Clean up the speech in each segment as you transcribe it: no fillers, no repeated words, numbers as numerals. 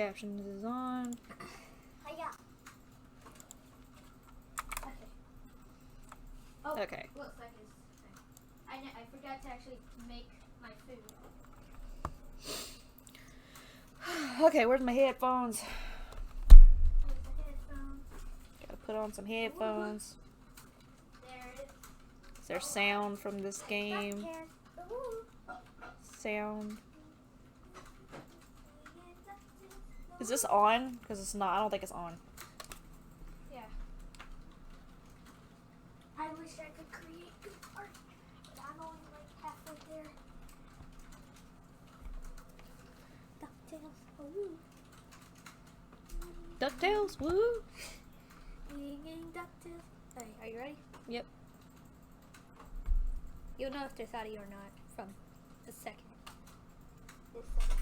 captions is on. Hiya. Okay. Oh, Okay. looks like it's okay. I forgot to actually make my food. Okay, where's my headphones? Where's the headphones? Gotta put on some headphones. There it is. Is there sound from this game? Ooh. Sound. Is this on? Because it's not. I don't think it's on. Yeah. I wish I could create good art, but I'm only like halfway there. DuckTales. Ooh. DuckTales? Woo! DuckTales. Alright, are you ready? Yep. You'll know if there's audio or not from the second. This second.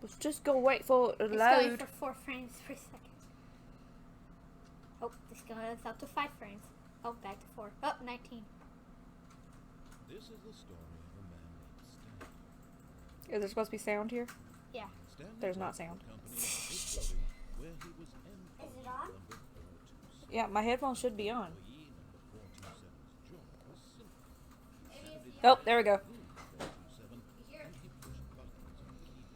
Let's just go wait for it to It's going load. for 4 frames per second. Oh, this goes up to 5 frames. Oh, back to 4. Oh, 19. This is the story of a man named Stanley. Is there supposed to be sound here? Yeah. Stanley There's not worked for a sound. company in this building where he was employee Is it on? number 427. Yeah, my headphones should be on. Employee number 427's job was simple. He Maybe sat it's at Oh, there we go. room 427 and he pushed buttons on a keyboard.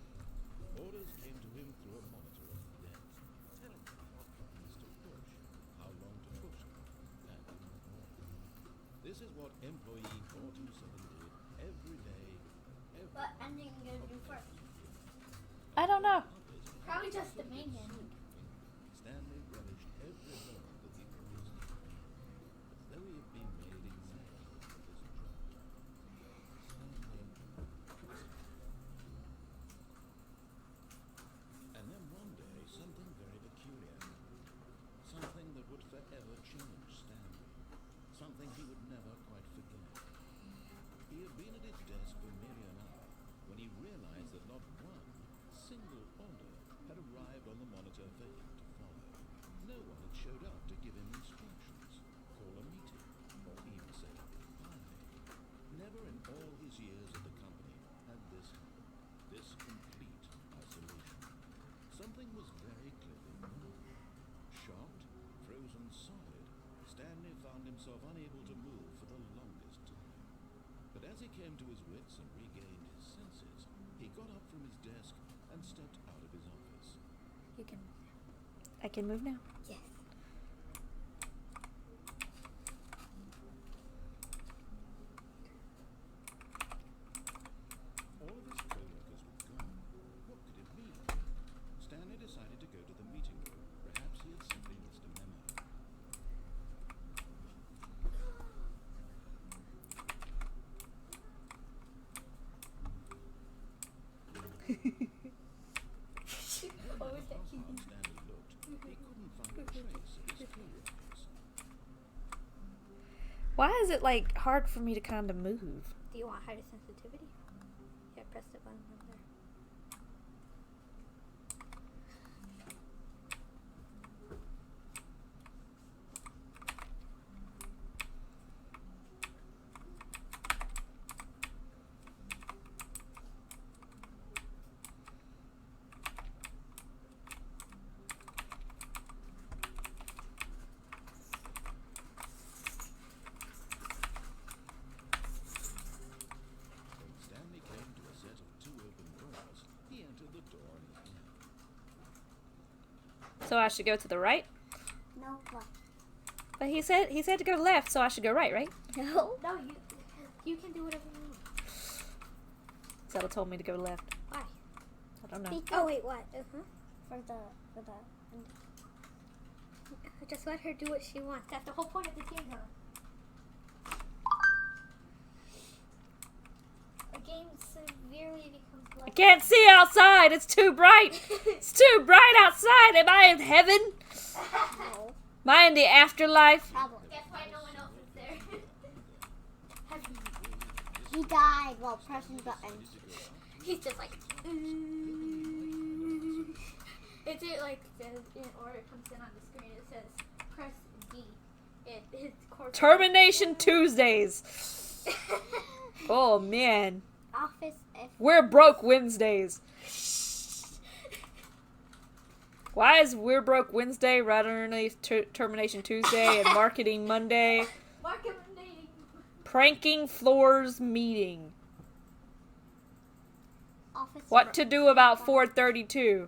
Orders came to him through a monitor at the desk, telling him what buttons to push, how long to push them, and more. This is what employee 427 did every day, every What ending are you going to do first? I don't know. Probably just the main ending. Stanley relished every moment that he produced, as though he had been made exactly for this job. And then one day, something very peculiar happened. Something that would forever change Stanley. Something he would never quite forget. He had been at his desk for nearly an hour when he realized that not one single order had arrived on the monitor for him to follow. No one had showed up to give him instructions, call a meeting, or even say goodbye. Never in all his years at the company had this happened. This complete isolation. Something was very clearly wrong. Shocked, frozen solid, Stanley found himself unable to move for the longest time. But as he came to his wits and regained his senses, he got up from his desk and stepped out of his office. You can. I can move now. Yes. All of his co-workers were gone. What could it mean? Stanley decided to go to the meeting room. Perhaps he had simply missed a memo. What was that? Stanley looked. He couldn't find a trace of his co-workers. Why is it like hard for me to kind of move? Do you want higher sensitivity? Yeah, press the button up there. When Stanley came to a set of 2 open doors, he entered the door in his hand. So I should go to the right? No, what? But he said to go left, so I should go right, right? No. No, you can do whatever you want. Zelda told me to go left. Why? I don't know. Oh wait, what? For the. Just let her do what she wants. That's the whole point of the game, though. The game severely becomes less. I can't see outside. It's too bright. It's too bright outside. Am I in heaven? No. Am I in the afterlife? Problem. That's why no one else is there. He died while pressing buttons. He's just like. Is it like in order it comes in on the screen? It says press D. It's Termination Tuesdays. Oh man. Office F. We're broke Wednesdays. Why is We're Broke Wednesday right underneath Termination Tuesday and Marketing Monday? Marketing. Pranking Floors Meeting. Office What to do about 432?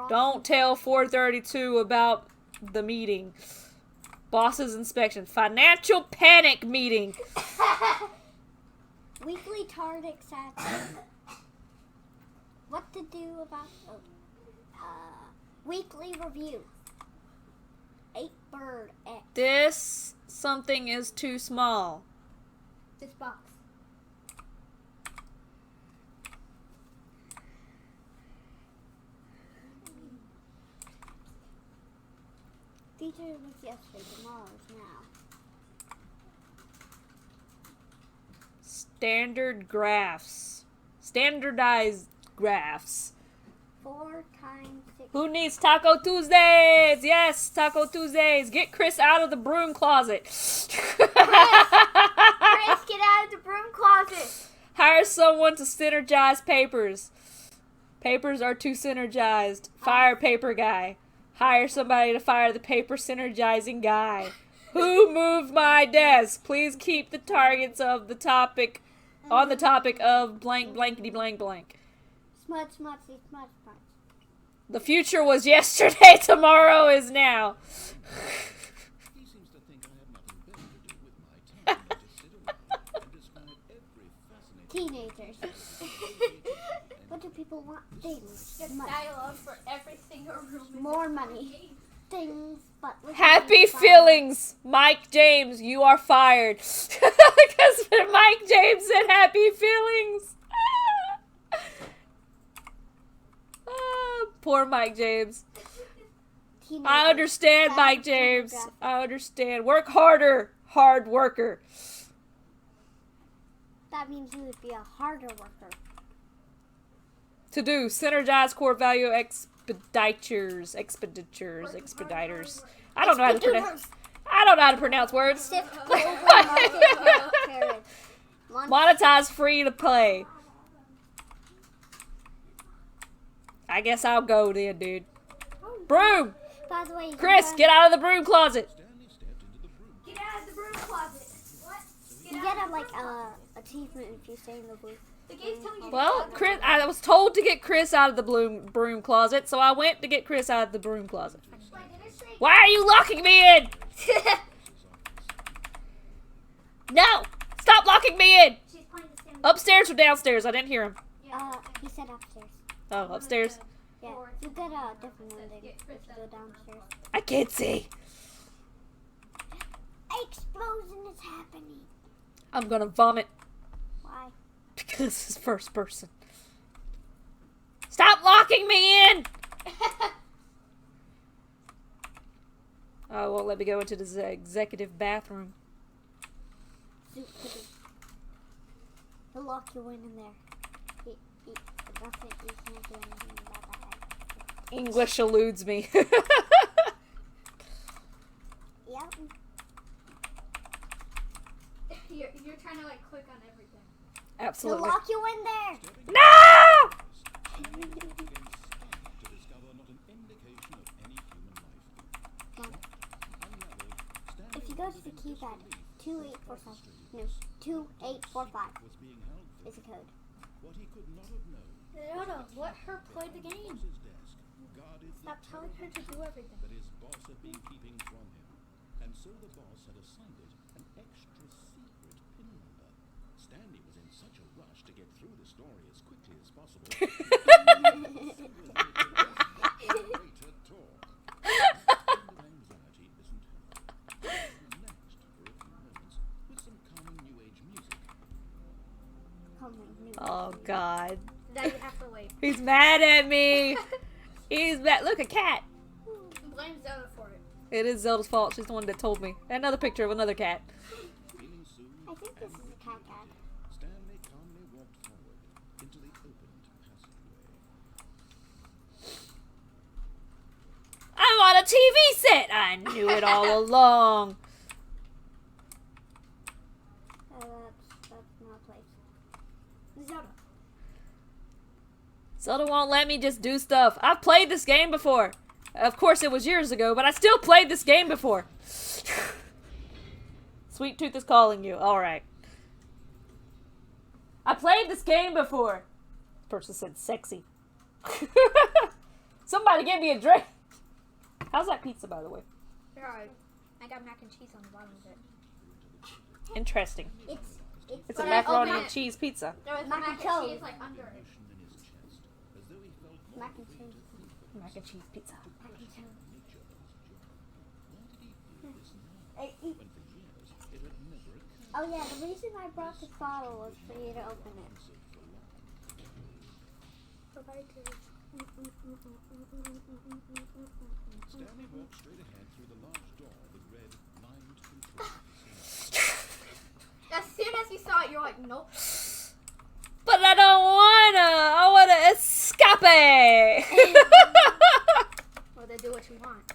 Don't tell 432 about the meeting. Boss's inspection. Financial panic meeting. Weekly target stats. What to do about weekly review. 8-bird X. This something is too small. This box. Teacher was yesterday, tomorrow is now. Standard graphs. Standardized graphs. 4 times 6. Who needs Taco Tuesdays? Yes, Taco Tuesdays. Get Chris out of the broom closet. Chris, get out of the broom closet. Hire someone to synergize papers. Papers are too synergized. Fire paper guy. Hire somebody to fire the paper synergizing guy. Who moved my desk? Please keep the targets of the topic on the topic of blank blankety blank blank. Smudge, smudgy, smudge, smudge. The future was yesterday, tomorrow is now. He seems to think I have nothing better to do with my time than to sit around and describe every fascinating Teenagers. What do people want? Things. Just Money. dialogue for every single room. in More the money. game. Things, but with Happy fun. feelings, Mike James. You are fired. Because Mike James said happy feelings. Poor Mike James. Teenagers. I understand, Mike James. I understand. Work harder. Hard worker. That means you would be a harder worker. To do. Synergize core value expeditures. I don't know how to pronounce. I don't know how to pronounce words. Sift over market carrots. Monetize free to play. I guess I'll go then, dude. Broom! By the way, you Chris, can get out of the broom closet. Stanley stepped into the broom. Get out of the broom closet. What? You get a achievement if you stay in the booth. The game's telling you. Well, Chris, I was told to get Chris out of the broom closet, so I went to get Chris out of the broom closet. Why are you locking me in? No! Stop locking me in! She's playing the same. Upstairs or downstairs? I didn't hear him. He said upstairs. Oh, upstairs. Yeah, you get a different ending if you go downstairs. I can't see. Explosion is happening. I'm gonna vomit Why? because it's first person. Stop locking me in! Oh, won't let me go into the executive bathroom. He'll lock you in there. That's it. You can't do anything about that. English eludes me. Yep. You're trying to like click on everything. He'll Absolutely. lock you in there. No! Stanley looked against the sky to discover not an indication of any human life. Mom, Unraveled, Stanley if you go to the wondered in keypad, disbelief 2845. No, 2845 was being held for. is a code. What he could not have known. No, let her play the game. Boss's desk guarded Stop the telling her to do everything. that his boss had been keeping from him, and so the boss had assigned it an extra secret pin number. Stanley was in such a rush to get through the story as quickly as possible. Greater talk. Anxiety isn't healthy. Next, for a few moments, with some calming new age music. Oh, God. Now you have to wait. He's mad at me. He's mad. Look, a cat. Blame Zelda for it. It is Zelda's fault. She's the one that told me. Another picture of another cat. Feeling soothed I think this is a cat cat. Stanley calmly walked forward into the opened passageway. not a TV set. I knew it all along. That's not a place. Zelda. Zelda won't let me just do stuff. I've played this game before. Of course, it was years ago, but I still played this game before. Sweet Tooth is calling you. All right. I played this game before. The person said sexy. Somebody give me a drink. How's that pizza, by the way? Alright. I got mac and cheese on the bottom of it. Interesting. It's It's a But I macaroni open and it. cheese pizza. There was Mac mac and and cheese. cheese like under it. in his chest, as though he felt more mac and cheese. Mac and cheese pizza. Mac and cheese. nature of his job. Why did he feel this now? Hey, When for years it had never occurred. oh yeah, the reason I brought this bottle was for you to open it. Answered for long. Stanley walked straight ahead through the large door that read "Mind Control Facility." As soon as you saw it, you're like, nope. But I don't wanna. I wanna escape. Well, then do what you want.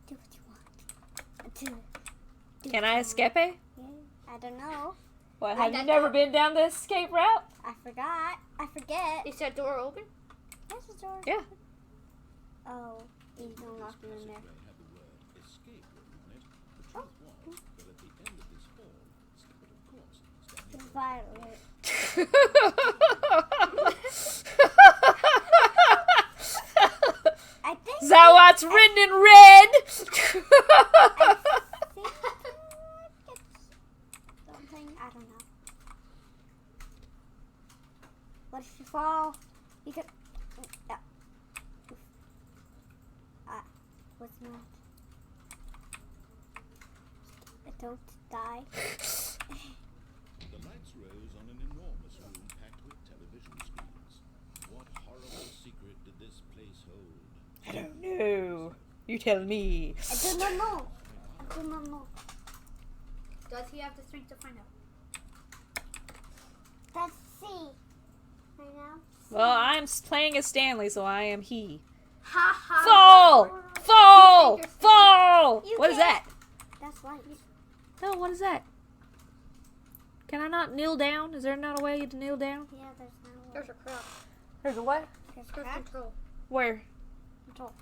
Do what you want. Do Can I escape? Yeah, I don't know. What? Have you never been down the escape route? I forgot. I forget. Is that door open? There's the door. Yeah. Oh, he's no longer in there. Passageway had the word "escape" written on it. The truth was that at the end of this hall, but of course, Stanley It's violet. I think. Is that what's written in red? Something, I don't know. What if you fall? You could. What's not? Don't die. The lights rose on an enormous room packed with television screens. What horrible secret did this place hold? I don't know. You tell me. I do not know. I do not know. Does he have the strength to find out? Let's see. Right now. Well, I'm playing as Stanley, so I am he. Ha ha. Fall! Fall! You think you're Fall! You What is can't. that? That's light. No, what is that? Can I not kneel down? Is there not a way to kneel down? Yeah, there's no. There's a crowd. There's a what? There's There's crack. control. Where? Control.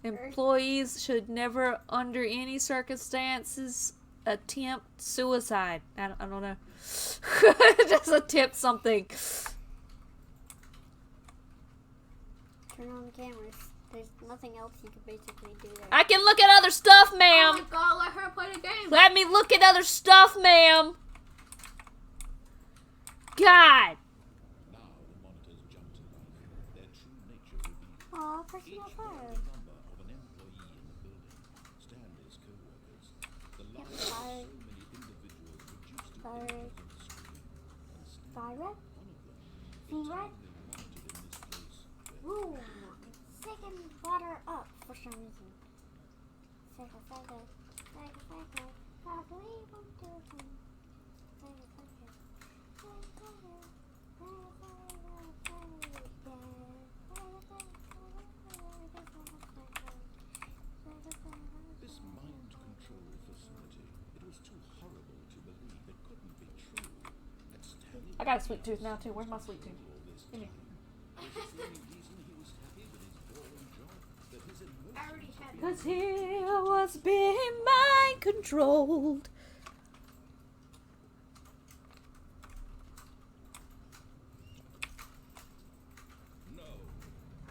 Employees should never, under any circumstances, attempt suicide. I don't know. Just attempt something. Turn on the cameras. There's nothing else you can basically do there. I can look at other stuff, Oh ma'am. my god, let her play the game. Let me look at other stuff, ma'am. God. Now the monitors jumped to life, their true nature revealed. Aw, Each personal held fire. the number of an employee in the building, Stanley's co-workers. The lives of so Fire. many individuals reduced to Fire. images on the screen. And Stanley, Fire? one of them, Fever? eternally monitored in this place where Ooh, it's shaking water up for some reason. Sega, Sega, Sega, Sega, probably won't do it. Sega, Sega, Sega, Sega, this mind control facility, it was too horrible to believe. It couldn't be true. That Stanley I got a sweet tooth now, too. Where's my sweet tooth? all this Give me. time. Was this the only reason he was happy with his boring job? That his emotions I already had it. 'Cause he was being mind controlled. No,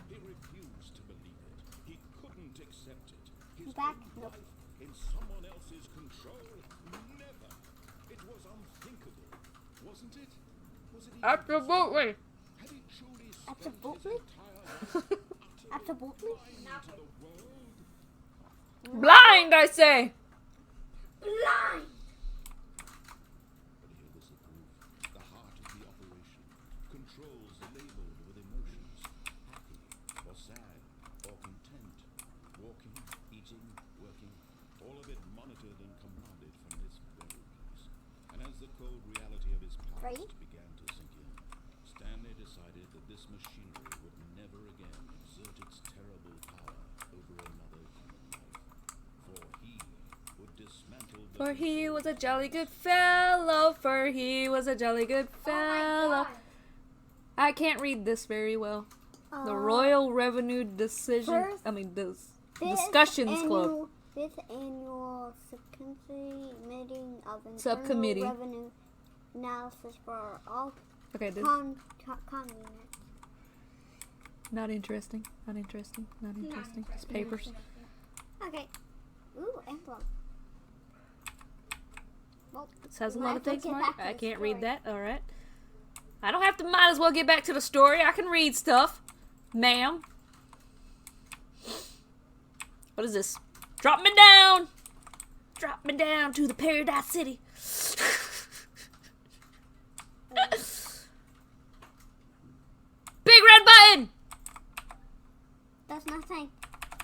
he refused to believe it. He couldn't accept it. His Back? own Nope. life in someone else's control? Never. It was unthinkable, wasn't it? Was it even Absolutely. Had he truly spent Absolutely? his entire life Absolutely. blind to the world? Blind, I say. Blind. But here was the proof. The heart of the operation. Controls labeled with emotions. Happy or sad or content. Walking, eating, working. All of it monitored and commanded from this very place. And as the cold reality of his past Right? began to sink in, Stanley decided that this machinery would never again exert its terrible For he was a jolly good fellow. For he was a jolly good Oh fellow. my god. I can't read this very well. The Uh, Royal Revenue Decision. first, Discussions Club. Fifth annual subcommittee meeting of Internal Subcommittee. Revenue Analysis for all Okay, this communists. not interesting. Not interesting. Not interesting. It's papers. Okay. Ooh, envelope. Well, It says a we lot might of as well things, get Mark. back to I the can't read story. that. All right. I don't have to. Might as well get back to the story. I can read stuff, ma'am. What is this? Drop me down. Drop me down to the Paradise City. Big red button. That's nothing.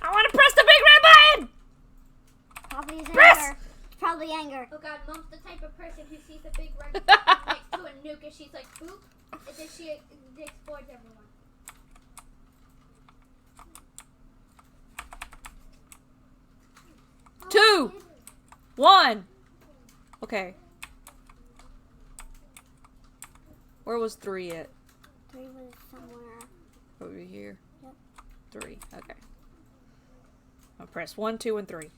I want to press the big red button. Probably is Press! anger. Probably anger. Oh god, Mom's the type of person who sees a big red button next to a nuke and she's like, boop, and then she explodes everyone. Two. 1. Okay. Where was 3 at? 3 was somewhere. Over here. Yep. 3. Okay. I'll press 1, 2, and 3.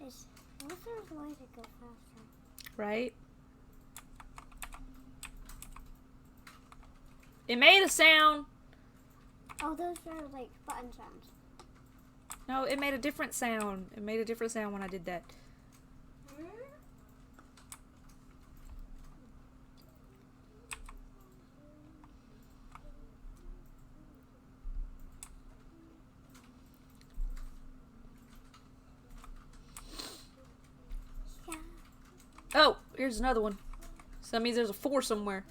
Was there a way to go faster? Right? It made a sound. Oh, those are like button sounds. No, it made a different sound. It made a different sound when I did that. Yeah. Oh, here's another one. So that means there's a 4 somewhere.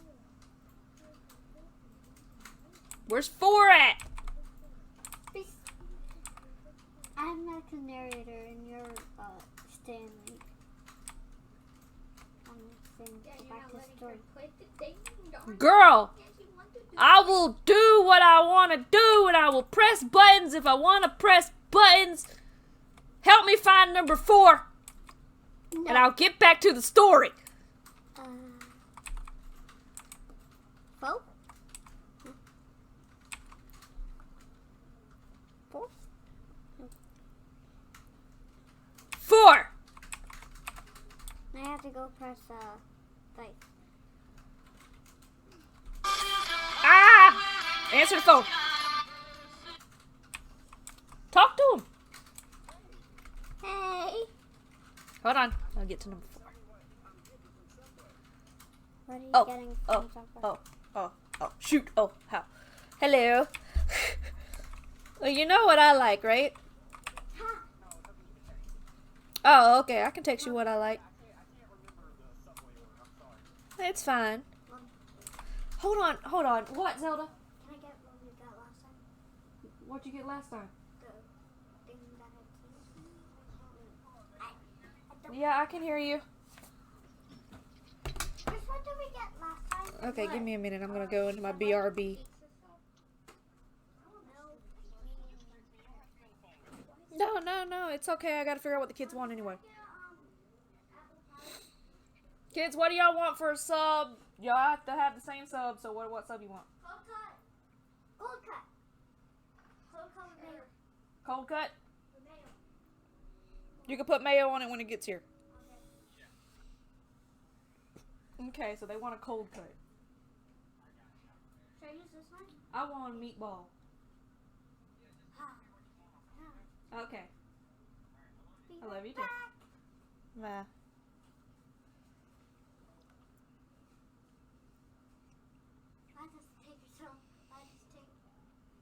Where's 4 at? I'm like the narrator and you're Stanley. I'm Stanley. Yeah, Go you're back not to the letting story. her quit the ding dong. Girl, Yeah, she wants to do I will do what I want to do and I will press buttons if I want to press buttons. Help me find number 4 No. and I'll get back to the story. Well? 4? 4. I have to go press dice. Ah! Answer the phone. Talk to him. Hey! Hold on. I'll get to number 4. What are you Oh, getting oh, from software? oh, shoot. Oh, how? Hello. Well, you know what I like, right? Oh, okay. I can text you what I like. It's fine. Hold on. What, Zelda? Can I get what we got last time? What'd you get last time? The thing that I don't. Yeah, I can hear you. Chris, what did we get last time? Okay, give me a minute. I'm gonna go into my BRB. No. It's okay. I gotta figure out what the kids want anyway. Kids, what do y'all want for a sub? Y'all have to have the same sub. So what sub you want? Cold cut. Cold cut. Cold cut with mayo. Cold cut? With mayo. You can put mayo on it when it gets here. Okay, so they want a cold cut. Should I use this one? I want a meatball. Okay. I love you too. Bye. Why does it take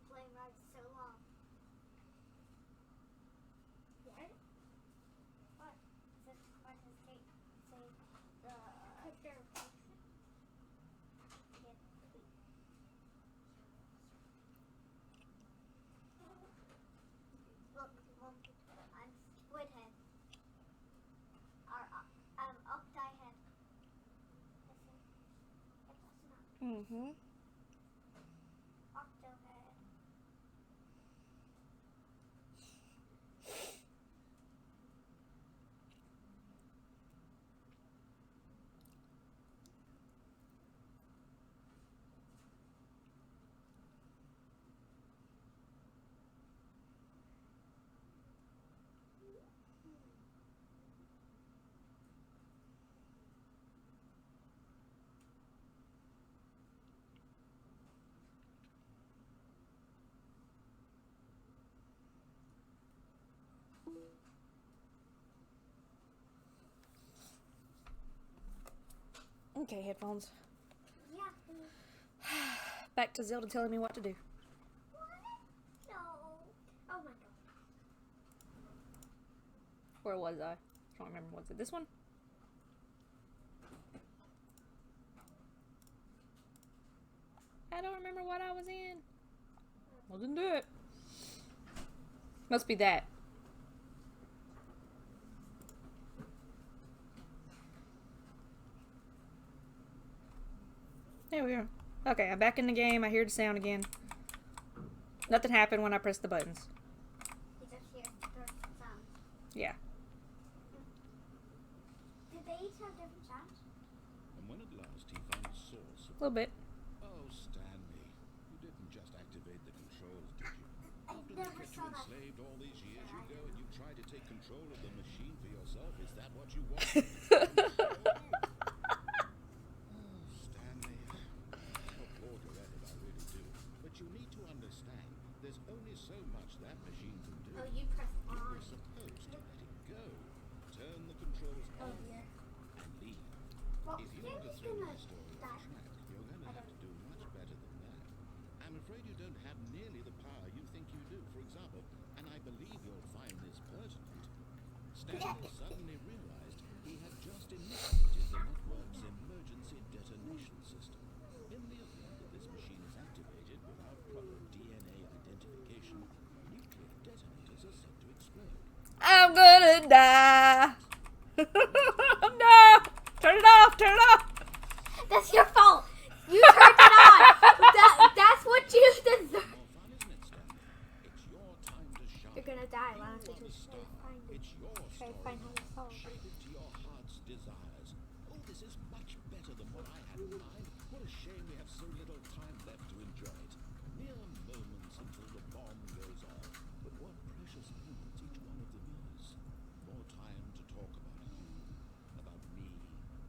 plane rides so long? What? What? Why does it take Look, Mom, I'm squid head. Octi head. Mm-hmm. Octo Okay, headphones. Yeah, please. Back to Zelda telling me what to do. What? No. Oh my god. Where was I? I don't remember. Was it this one? I don't remember what I was in. Wasn't it? Must be that. There we are. Okay, I'm back in the game. I hear the sound again. Nothing happened when I pressed the buttons. You just hear the sounds. Yeah. Did they each have different sounds? And when at last he found a source A little bit. Oh, Stanley, you didn't just activate the controls, did you? I After they never kept saw you that. enslaved all these years, you go and you try to take control of the machine for yourself. Is that what you want? Oh, Stanley, I applaud your effort, I really do. But you need to understand, there's only so much that machine can do. Oh, you press You on. were supposed to let it go. Turn the controls Oh, off yeah. and leave. Well, If you want to Stanley's throw gonna my story off die. track, you're going to have to do much better than that. I'm afraid you don't have nearly the power you think you do. For example, and I believe you'll find this pertinent, Stanley suddenly realized he had just initiated the network's emergency detonation system. In the event that this machine is activated without proper DNA identification, nuclear detonators are set to explode. I'm gonna die. No! Turn it off! Turn it off! That's your fault. You turned it on. That's what you deserve. More fun, isn't it, Stanley? It's your time to shine. You're gonna die. Why don't You you are the just star. find it? It's your Try to story. find how to solve it. Shape it to your heart's desires. Oh, this is much better than what I had in mind. What a shame we have so little time left to enjoy it. Mere moments until the bomb goes off. But what precious moments each one of them is. More time to talk about you, about me,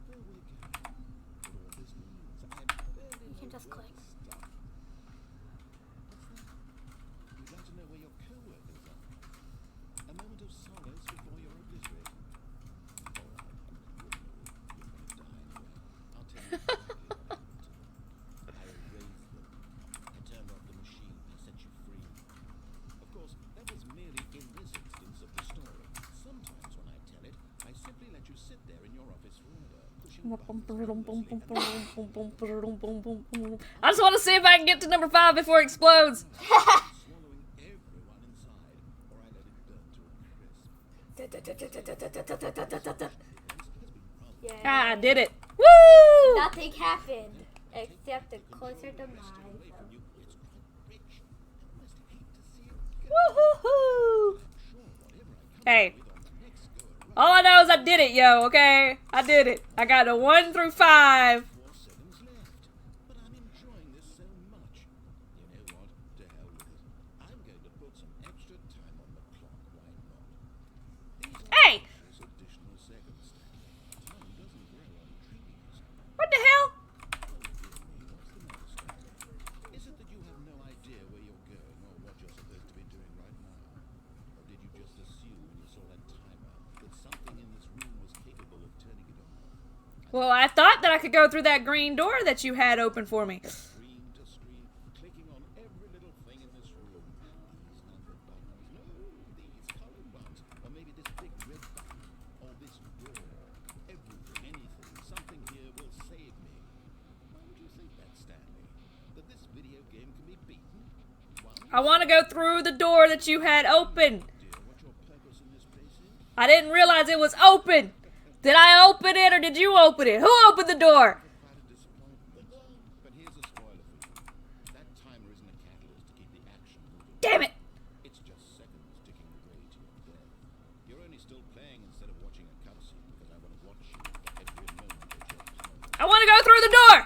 where we're going, what all this means. I barely You can know just where click. to start. What's that? You'd like to know where your co-workers are. A moment of solace before you're obliterated. All right, you're gonna die anyway. I'll tell you exactly what happened. I erased them. I turned off the machine. I set you free. Of course, that was merely in this instance of the story. Sometimes when I tell it, I simply let you sit there in your office forever, pushing buttons endlessly and I just want to see if I can get to number 5 before it explodes. swallowing everyone inside, or I let it burn to a crisp. Yeah. Ah, I did it. Woo! Nothing happened except the closer to mine. Away from you, it's quite rich. I almost hate to see it go. Woo-hoo-hoo! Sure, whatever I come Hey. up with on the next go around, All I know is I did it, yo, okay? I did it. I got a 1 through 5. 4 seconds left. But I'm enjoying this so much. You know what? To hell with it. I'm going to put some extra time on the clock. Why not? These are Hey! precious additional seconds, Stanley. Time doesn't grow on trees. What the hell? Is it that you have no idea where you're going or what you're supposed to be doing right now? Or did you just assume when you saw that timer that something in this room was capable of turning it on? Well, I thought that I could go through that green door that you had open for me. Screen to screen, clicking on every little thing in this room. These number buttons, no, these color ones, or maybe this big red button, or this door. Everything, anything, something here will save me. Why would you think that, Stanley? That this video game can be beaten? One, I want to go through the door that you had open. dear, what your purpose in this place is? I didn't realize it was open. Did I open it or did you open it? Who opened the door? Quite a disappointment. But here's a spoiler for you. That timer isn't a catalyst to keep the action moving. Damn it. It's just seconds ticking away to your death. You're only still playing instead of watching a cutscene because I want to watch you for every moment that you're playing. I want to go through the door.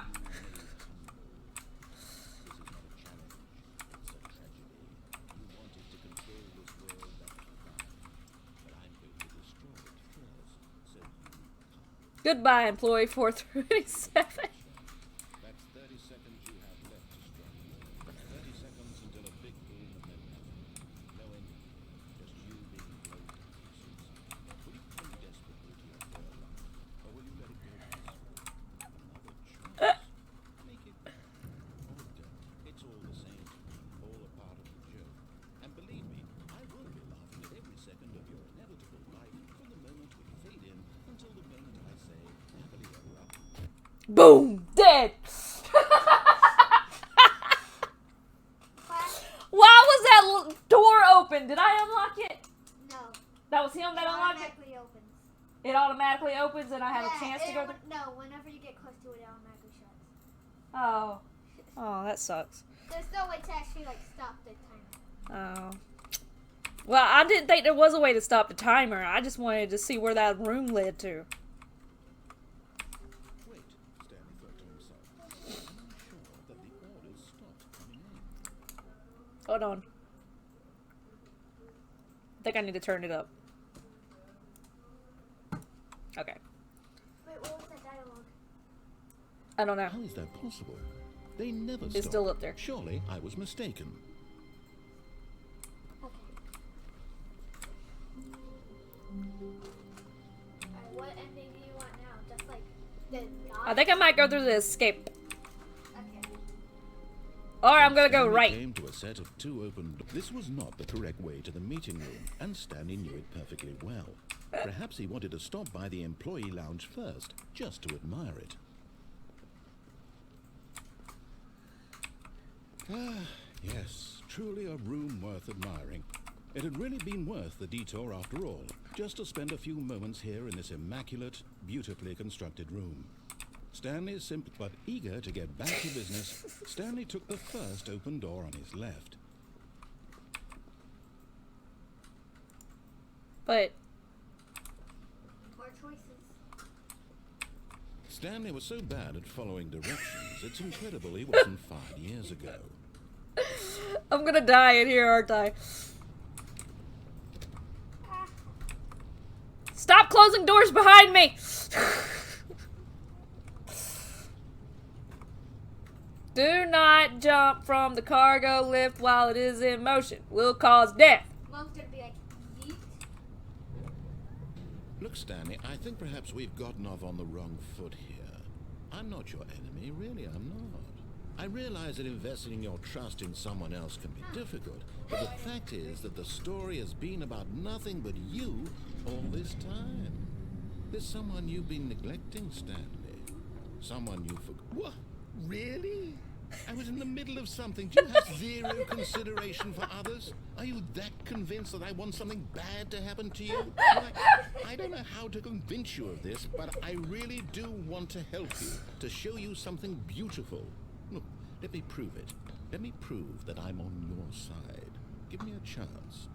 This is not a challenge. It's a tragedy. You wanted to control this world, that's fine. But I'm going to destroy it first, so you can't. Goodbye, employee 437. That's 30 seconds you have left to strike. 30 seconds until a big boom and then nothing. No ending. Just you being blown to pieces. Will you cling desperately to your fair life, or will you let it go peacefully? Another Boom! Dead! Why was that door open? Did I unlock it? No. That was him that It unlocked it? automatically opens. It automatically opens and I have Yeah, a chance to go through? No, whenever you get close to it, it automatically shuts. Oh. Oh, that sucks. There's no way to actually, like, stop the timer. Oh. Well, I didn't think there was a way to stop the timer. I just wanted to see where that room led to. Wait, Stanley thought to himself. I'm sure that the orders stopped coming in. Hold on. I think I need to turn it up. Okay. Wait, what was that dialogue? I don't know. How is that possible? They never It's stopped. still up there. Surely I was mistaken. Okay. Alright, what ending do you want now? Just like the I think I might go through the escape. Okay. Or I'm gonna go Stanley right. came to a set of 2 open doors. This was not the correct way to the meeting room, and Stanley knew it perfectly well. Perhaps he wanted to stop by the employee lounge first, just to admire it. Ah, yes, truly a room worth admiring. It had really been worth the detour after all, just to spend a few moments here in this immaculate, beautifully constructed room. Stanley, simple but eager to get back to business, Stanley took the first open door on his left. But More choices. Stanley was so bad at following directions, it's incredible he wasn't 5 years ago. I'm gonna die in here, aren't I? Stop closing doors behind me! Do not jump from the cargo lift while it is in motion. Will cause death. Mom's gonna be like, yeet. Look, Stanley, I think perhaps we've gotten off on the wrong foot here. I'm not your enemy, really, I'm not. I realize that investing your trust in someone else can be difficult, but the fact is that the story has been about nothing but you all this time. There's someone you've been neglecting, Stanley. Someone you forgot. What? Really? I was in the middle of something. Do you have zero consideration for others? Are you that convinced that I want something bad to happen to you? I don't know how to convince you of this, but I really do want to help you, to show you something beautiful. Look, let me prove it. Let me prove that I'm on your side. Give me a chance.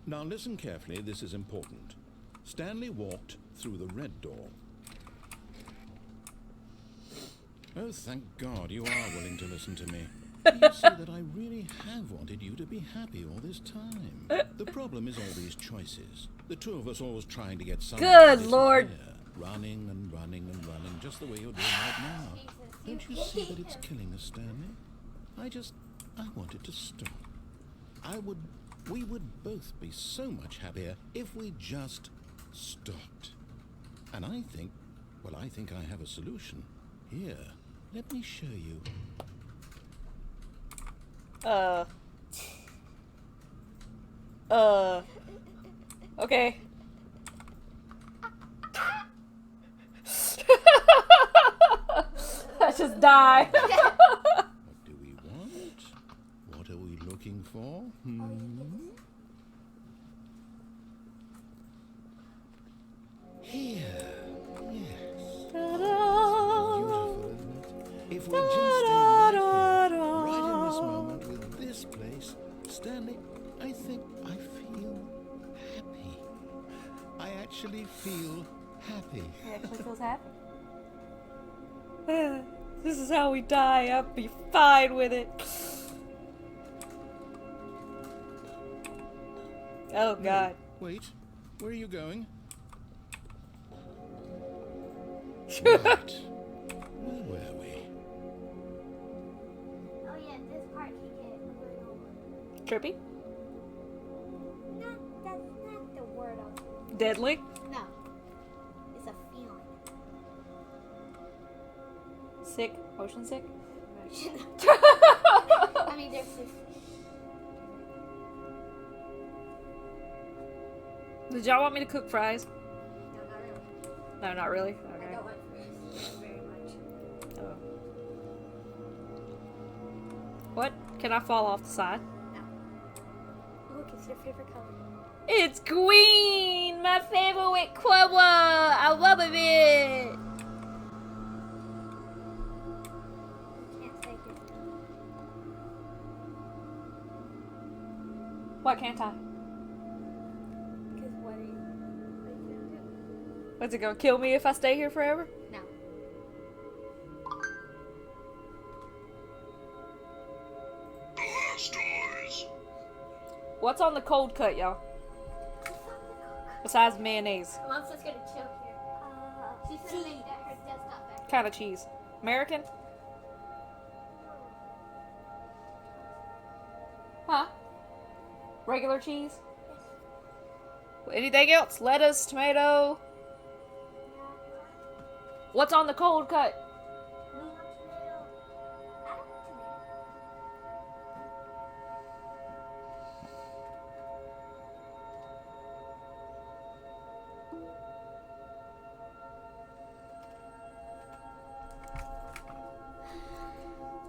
Now listen carefully, this is important. Stanley walked through the red door. Oh, thank God you are willing to listen to me. You see that I really have wanted you to be happy all this time. The problem is all these choices. The two of us always trying to get something. Good Lord. Running and running and running, just the way you're doing right now. Don't you see that it's killing us, Stanley? I wanted to stop. We would both be so much happier if we just stopped. And I think I have a solution. Here, let me show you. Okay. Let's just die. What do we want? What are we looking for? Here. Yes. Beautiful, isn't it? If we just stay right in this moment with this place, Stanley, I think I feel happy. I actually feel happy. He actually feels happy. This is how we die. I'll be fine with it. Oh God. Wait, where are you going? Right. Where were we? Oh yeah, this part can get a little... Trippy? That's not the word I was looking Deadly? for. No. It's a feeling. Sick? Motion sick? I mean, there's this. Did y'all want me to cook fries? No, not really. No, not really. I Okay. don't like fries very much. Oh. What? Can I fall off the side? Look, it's your favorite color. It's green! My favorite color! I love it! Can't take it. What can't I? Because what are you gonna do? What's it gonna kill me if I stay here forever? No. What's on the cold cut, y'all? Besides mayonnaise. Mom's just gonna chill here. She's gonna make that her desktop back. Kind of cheese. American? Huh? Regular cheese? Anything else? Lettuce, tomato? What's on the cold cut?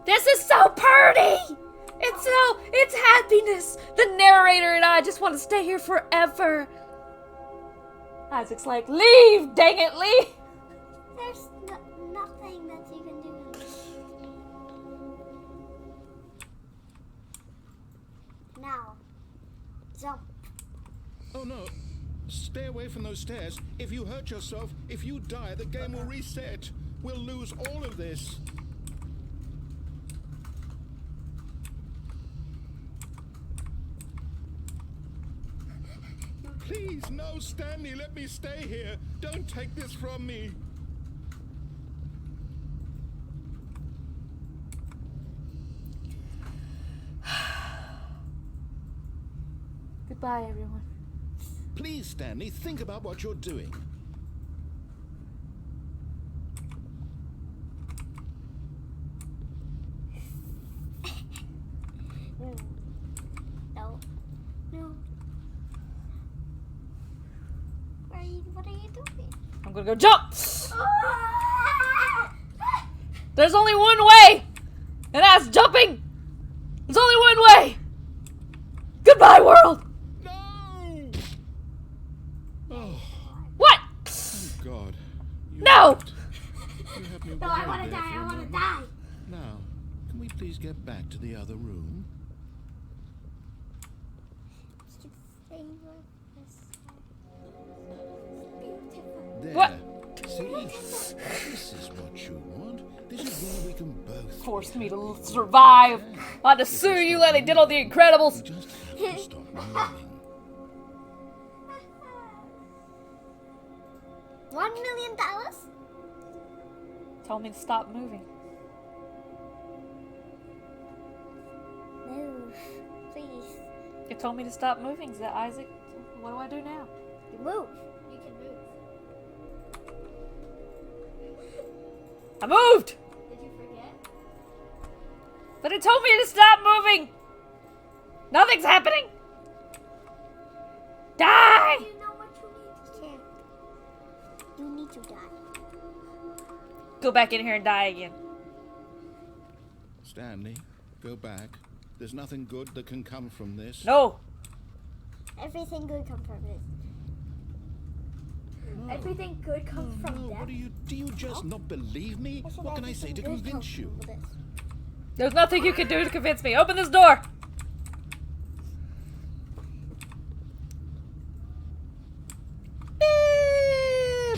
This is so pretty! It's happiness! The narrator and I just want to stay here forever. Isaac's like, leave, dang it, leave! There's nothing that you can do. Now, jump. Oh no. Stay away from those stairs. If you hurt yourself, if you die, the game will reset. We'll lose all of this. Please, no, Stanley, let me stay here. Don't take this from me. Goodbye, everyone. Please, Stanley, think about what you're doing. No. No. What are you doing? I'm gonna go jump! There's only one way! And that's jumping! There's only one way! Goodbye, world! No! Oh, What? thank God. You No! lived. You have me No, I worried wanna there die, for I a wanna moment. die. Now, can we please get back to the other room? There. What? See? This is what you want. This is where we can both Forced me to survive. I had to sue you like they did on The You Incredibles. just have to stop moving. $1 million? Told me to stop moving. Move, please. You told me to stop moving, is that Isaac? What do I do now? You move. You can move. I moved! Did you forget? But it told me to stop moving! Nothing's happening! Die! You know what you need to do. You need to die. Go back in here and die again. Stanley, go back. There's nothing good that can come from this. No! Everything good comes from this. Everything good comes from No, death. what do you just not believe me? said What can I say to everything good convince comes you? from this. There's nothing you can do to convince me. Open this door!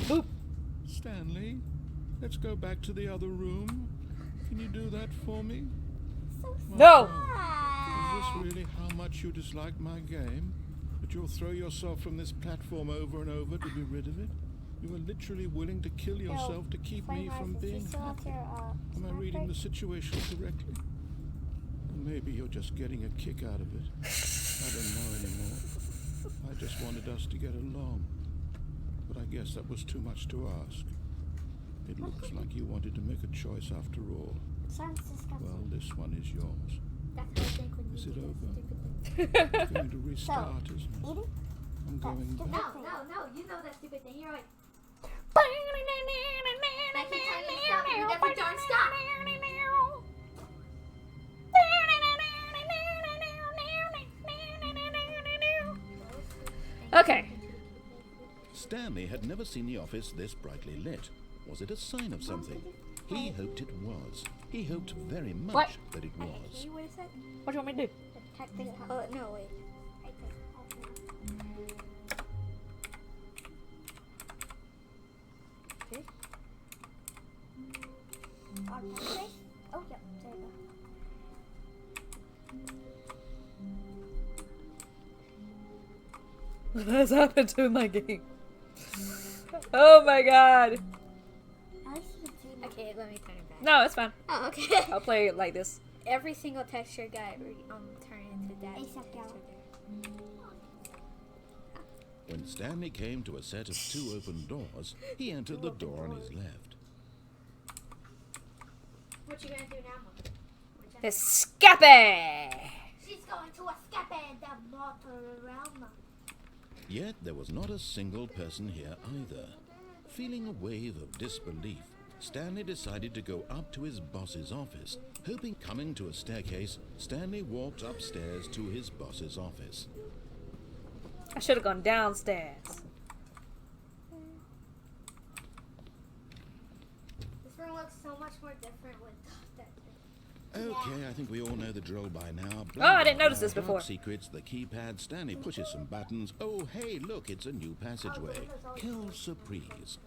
Boop. Stanley, let's go back to the other room. Can you do that for me? No! Is this really how much you dislike my game? That you'll throw yourself from this platform over and over to be rid of it? You were literally willing to kill yourself to keep me from being happy. Am I reading the situation correctly? Or maybe you're just getting a kick out of it. I don't know anymore. I just wanted us to get along. But I guess that was too much to ask. It looks like you wanted to make a choice after all. Sounds disgusting. Well, this one is yours. That's how I think when you Is it do that over? stupid thing. It's going to restart, isn't it? Eat it? I'm going stupid. back. No, you know that stupid thing. You're like, I keep telling you to stop, and you never don't stop. Okay. Stanley had never seen the office this brightly lit. Was it a sign of something? He hoped it was. He hoped very much What? that it was. What is it? What do you want me to do? No, wait. Okay. Oh, yeah, there you What has happened to my game? Oh my god. go. I see it too. Okay, let me turn it back. No, it's fine. Oh, okay. I'll play it like this. Every single texture got turned into that. Except yellow. When Stanley came to a set of 2 open doors, he entered the door on his left. What you gonna do now, Mom? Escape! She's going to escape in the mortal realm. Yet there was not a single person here either. Feeling a wave of disbelief, Stanley decided to go up to his boss's office. Hoping coming to a staircase, Stanley walked upstairs to his boss's office. I should have gone downstairs. This room looks so much more different with that. Okay, I think we all know the drill by now. Oh, I didn't notice this Dark before. Secrets, the keypad. Stanley pushes some buttons. Oh, hey, look, it's a new passageway. Kill surprise.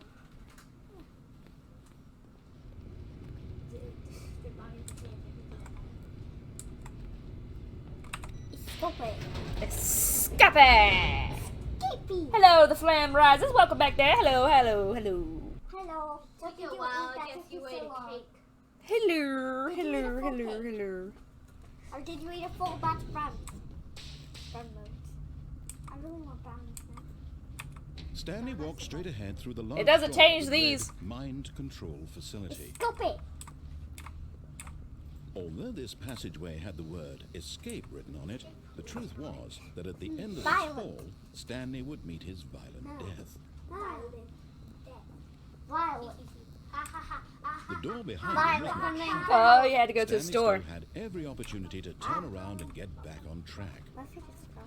Stupid. Escape! Skippy. Hello, the Flam Rises. Welcome back there. Hello, hello, hello. Hello. What Took did you a you while. eat I that guess you took ate so a long? cake. Hello, Did you eat hello, a full hello, cake? hello. Or did you eat a full batch of brownies? Brownies. I really want brownies now. Stanley walked straight ahead through the large doesn't door change that read these. Mind control facility. Stupid. Although this passageway had the word escape written on it, the truth was that at the end of this Violent. hall, Stanley would meet his violent death. Violent. The door behind Violent. him was not Oh, you had to go to the Stanley store. still had every opportunity to turn around and get back on track. Let's see this girl.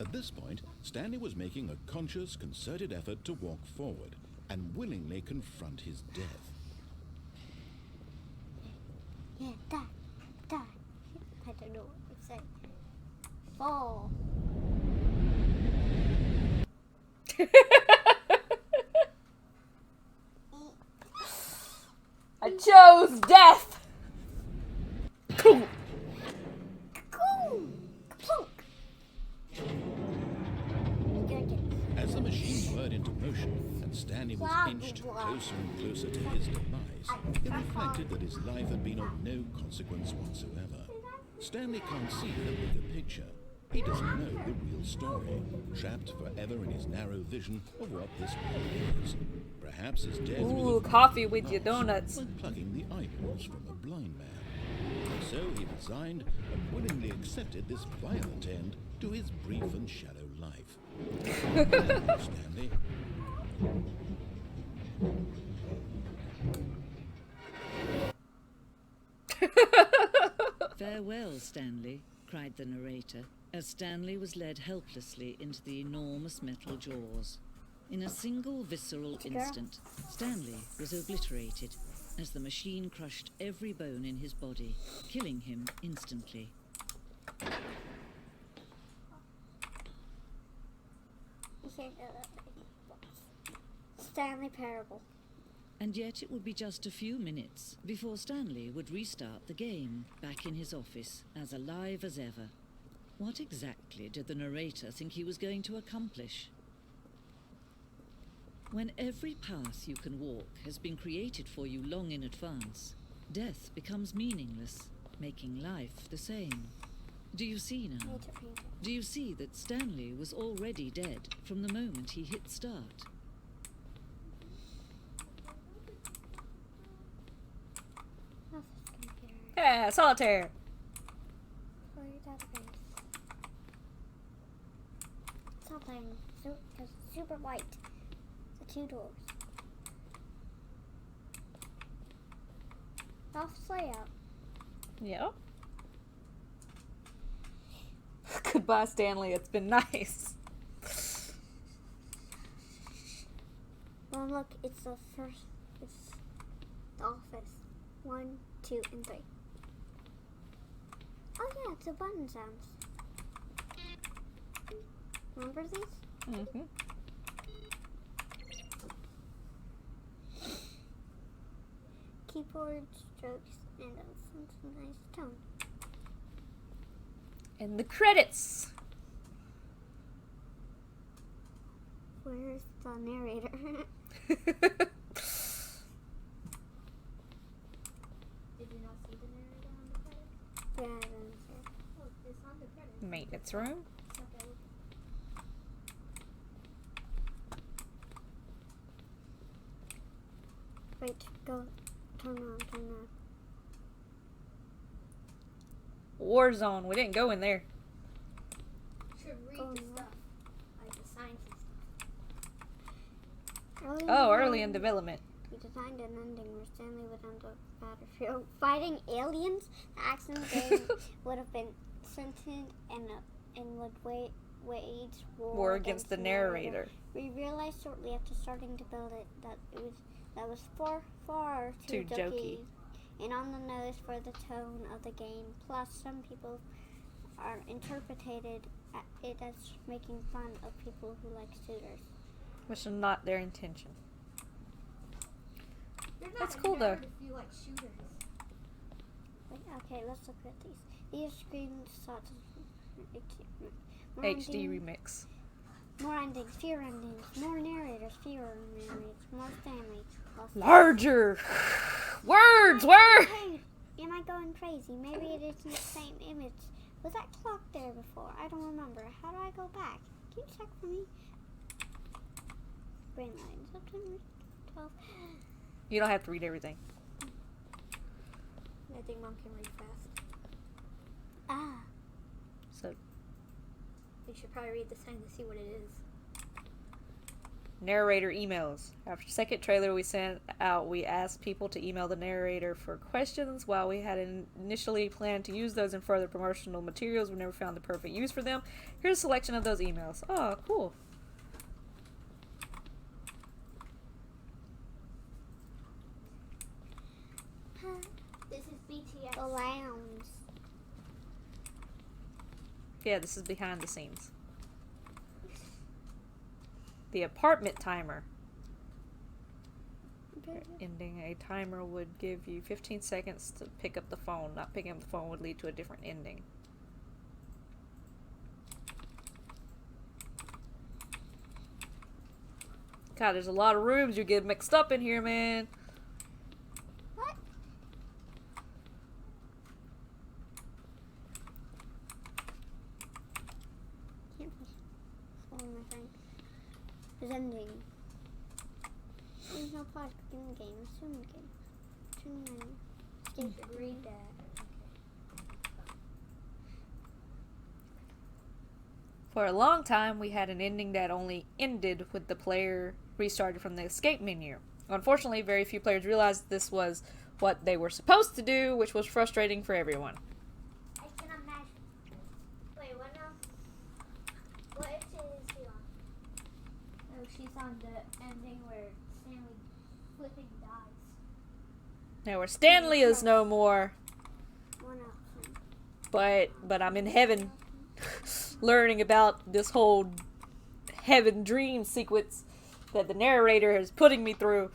At this point, Stanley was making a conscious, concerted effort to walk forward and willingly confront his death. Yeah, die. Die. I don't know what to say. Fall. I chose death! Cool. Plunk. As the machine whirred into motion and Stanley was inched closer and closer to his demise, he reflected that his life had been of no consequence whatsoever. Stanley can't see the bigger picture. He doesn't know the real story, trapped forever in his narrow vision of what this world is. Perhaps his death was Ooh, a coffee with your donuts. like plucking the eyeballs from a blind man. So he resigned and willingly accepted this violent end to his brief and shallow life. Stanley. "Farewell, Stanley," cried the narrator, as Stanley was led helplessly into the enormous metal jaws. In a single visceral instant, Stanley was obliterated as the machine crushed every bone in his body, killing him instantly. Stanley Parable. And yet it would be just a few minutes before Stanley would restart the game, back in his office, as alive as ever. What exactly did the narrator think he was going to accomplish? When every path you can walk has been created for you long in advance, death becomes meaningless, making life the same. Do you see now? Do you see that Stanley was already dead from the moment he hit start? Yeah, solitaire. For your database. Something. Because it's super white. The 2 doors. Office layout. Yep. Goodbye, Stanley. It's been nice. Well, look, it's the first. It's the office. 1, 2, and 3. Oh yeah, it's the button sounds. Remember these? Mm-hmm. Keyboard strokes and a nice tone. And the credits. Where's the narrator? Did you not see the narrator on the credits? Yeah, I didn't see it. Oh, it's on the credits. Maintenance room. Okay. Wait, go. Turn on. Warzone. We didn't go in there. Should read Oh, the no. stuff. Like the science and stuff. Oh, early in development. We designed an ending where Stanley would end up battlefield fighting aliens. The action game would have been sentient and would wage War against the narrator. We realized shortly after starting to build it that was far Too too jokey. and on the nose for the tone of the game. Plus, some people are interpreted it as making fun of people who like shooters. Which is not their intention. You're not That's a cool, nerd though. If you like shooters. Wait, okay, let's look at these. These screenshots. More HD endings, remix. more endings, fewer endings, more narrators, fewer narrators, more Stanley. less Larger. Words. Hey, am I going crazy? Maybe it isn't the same image. Was that clock there before? I don't remember. How do I go back? Can you check for me? Green line, September 12th. You don't have to read everything. I think Mom can read fast. Ah, So, You should probably read the sign to see what it is. narrator emails. After second trailer we sent out, we asked people to email the narrator for questions. While we had initially planned to use those in further promotional materials, we never found the perfect use for them. Here's a selection of those emails. Oh, cool. This is BTS. the lounge. Yeah, this is behind the scenes. The apartment timer. Ending a timer would give you 15 seconds to pick up the phone. Not picking up the phone would lead to a different ending. God, there's a lot of rooms you get mixed up in here, man. What? Can't be swallowing my thing. Presenting. There's no plot in the game. Assume the game. Turn menu. You should read that. For a long time, we had an ending that only ended with the player restarted from the escape menu. Unfortunately, very few players realized this was what they were supposed to do, which was frustrating for everyone. I can imagine. Wait, what now? What episode is she on? Oh, she's on the ending where Stanley flipping dies. Now, where Stanley is no more, One option. but I'm in heaven, learning about this whole heaven dream sequence that the narrator is putting me through.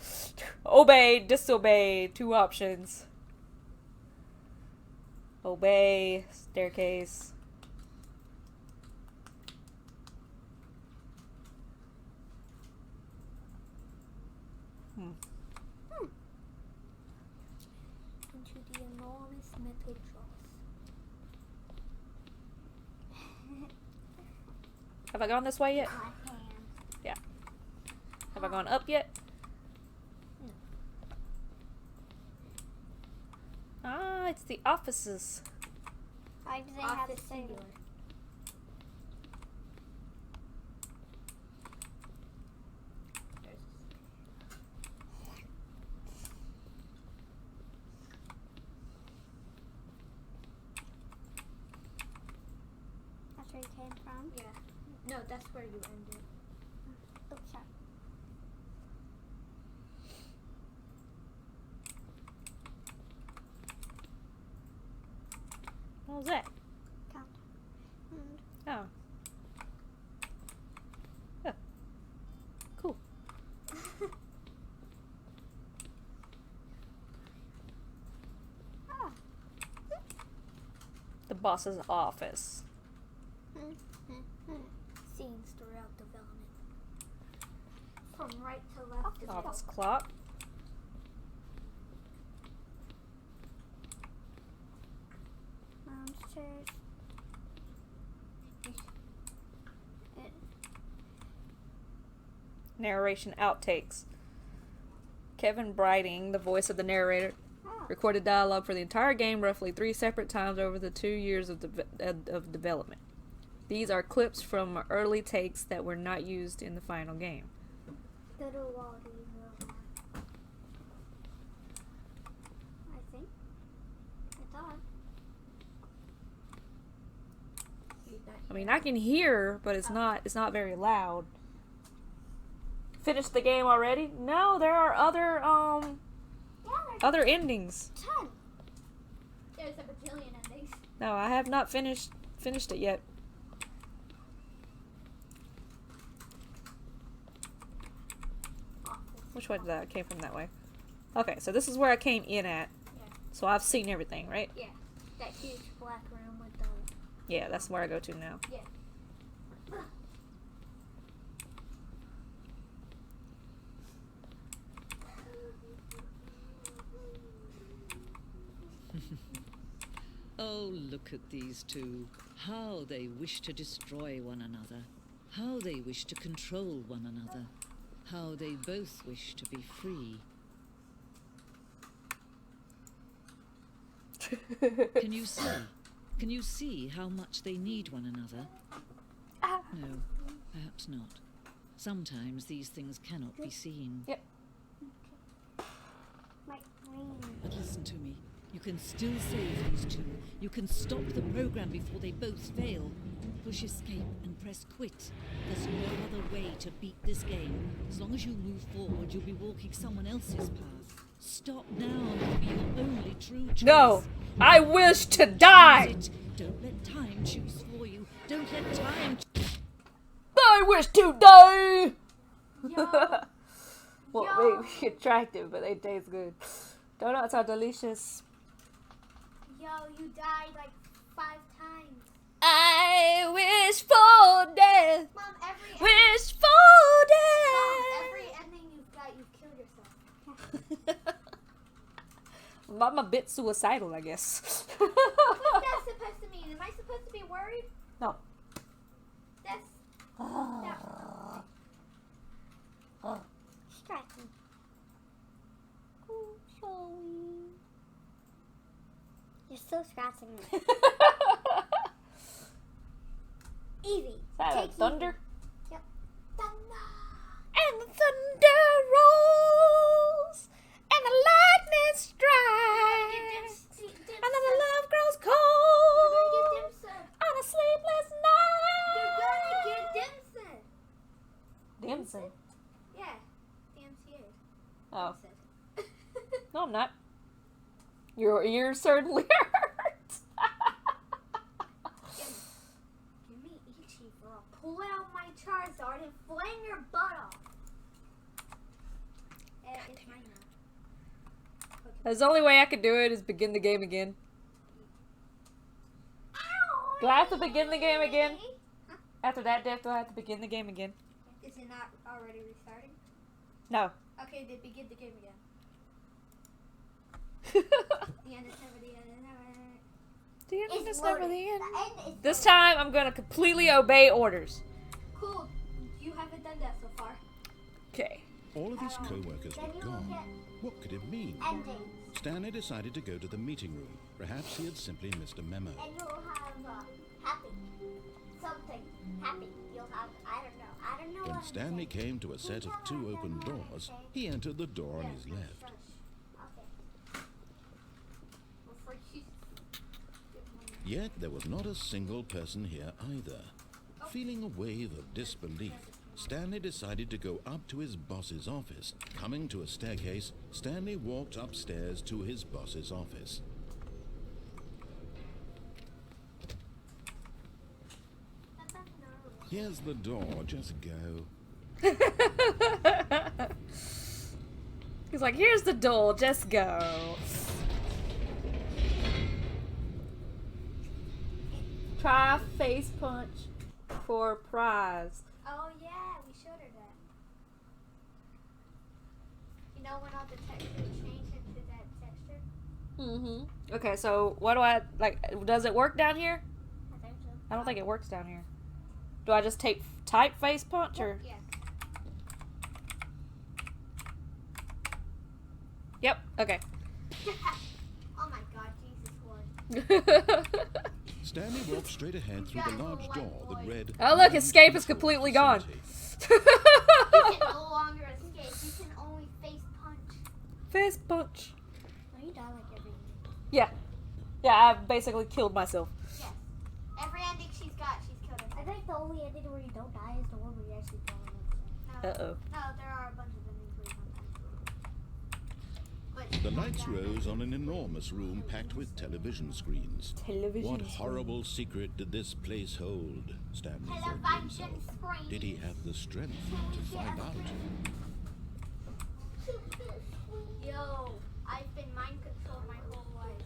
Obey, disobey, 2 options. Obey, staircase. Into the enormous mental dross. Have I gone this way yet? My hand. Have I gone up yet? No. I it's the offices. Why do they have Office singular? singular. That's where you came from? Yeah. No, that's where you ended. Oops, sorry. What was that? Count. And Oh. Yeah. Cool. ah. The boss's office. Scenes throughout development. From right to left is Office clock. Monsters. Narration outtakes. Kevin Brighting, the voice of the narrator, recorded dialogue for the entire game roughly 3 separate times over the 2 years of development. These are clips from early takes that were not used in the final game. Go to Wally. I think. I thought. I mean, I can hear, but it's not very loud. Finished the game already? No, there are other endings. 10. There's a bajillion endings. No, I have not finished it yet. Which way did that? I came from that way. Okay, so this is where I came in at. Yeah. So I've seen everything, right? Yeah. That huge black room with the... Yeah, that's where I go to now. Yeah. Oh, look at these two. How they wish to destroy one another. How they wish to control one another. How they both wish to be free. Can you see? Can you see how much they need one another? No, perhaps not. Sometimes these things cannot be seen. Yep. My ring. But listen to me. You can still save these two. You can stop the program before they both fail. Push escape and press quit. There's no other way to beat this game. As long as you move forward, you'll be walking someone else's path. Stop now and it'll be your only true choice. No! I wish to die! Choose it. Don't let time choose for you. Don't let time I wish to die! Yo. Well, Yo. maybe attractive, but they taste good. Donuts are delicious. Yo, you died like 5 times. I wish for death. Mom, every Wish for Mom, every death. ending you've got, you've killed yourself. I'm a bit suicidal, I guess. What's that supposed to mean? Am I supposed to be worried? No. That's... Striking. You're still scratching me. Evie. Is that Take a thunder? Yep. Thunder. And the thunder rolls, and the lightning strikes, and then the love grows You're gonna get cold dim sum. on a sleepless You're night. gonna get dim sum. Dimson. Yeah. DMCA. Oh, no, I'm not. Your ears certainly hurt. Give me Ichi or I'll pull out my Charizard and flame your butt off. It's mine now. The only way I can do it is begin the game again. Do I have to begin the game again? After that death, do I have to begin the game again? Is it not already restarting? No. Okay, then begin the game again. The end is never the end. The end It's is never loaded. the end. The end is This time, I'm gonna completely obey orders. cool. You haven't done that so far. Okay. All of his co-workers Then were you will gone. get What could it mean? endings. Stanley decided to go to the meeting room. Perhaps he had simply missed a memo. And you'll have happy. Something happy. You'll have, I don't know. I don't know When what Stanley came to a set of 2 open doors, he entered the door on his left. Okay. Before you... Yet there was not a single person here either. Feeling a wave of disbelief, Stanley decided to go up to his boss's office. Coming to a staircase, Stanley walked upstairs to his boss's office. Here's the door, just go. He's like, here's the door, just go. Try face punch for a prize. Oh yeah, we showed her that. You know when all the textures change into that texture? Mm-hmm. Okay, so what do I, like, does it work down here? I think so. I don't think it works down here. Do I just type face punch or? Yeah. Yep, okay. Oh my god, Jesus Lord. Stanley walked straight ahead through the large door that read... Oh look, escape is completely gone. You can no longer escape. You can only face punch. Face punch. Oh, you die like every ending. Yeah. Yeah, I basically killed myself. Yes. Every ending she's got, she's killed herself. I think the only ending where you don't die is the one where you actually fall in love. No, Uh-oh. no, there are a bunch of endings where you don't die. But The lights rose on an enormous room packed with television screens. What horrible secret did this place hold? Stanley thought to himself. Did he have the strength to find out? Yo, I've been mind controlled my whole life.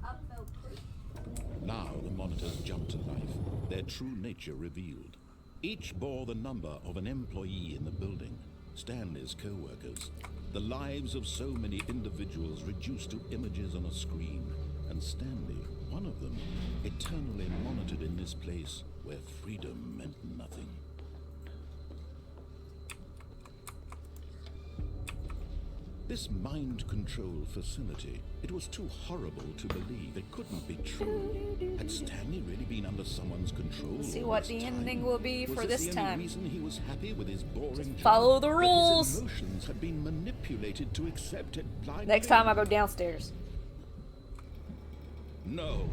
Upvote, please. Now the monitors jumped to life, their true nature revealed. Each bore the number of an employee in the building, Stanley's co-workers. The lives of so many individuals reduced to images on a screen, and Stanley, one of them, eternally monitored in this place where freedom meant nothing. This mind control facility, it was too horrible to believe. It couldn't be true. Had Stanley really been under someone's control? See all what this the time? ending will be Was for this this the only time. reason he was happy with his boring job? Follow the That rules. his emotions had been manipulated to accept it blindly. Next time I go downstairs. No,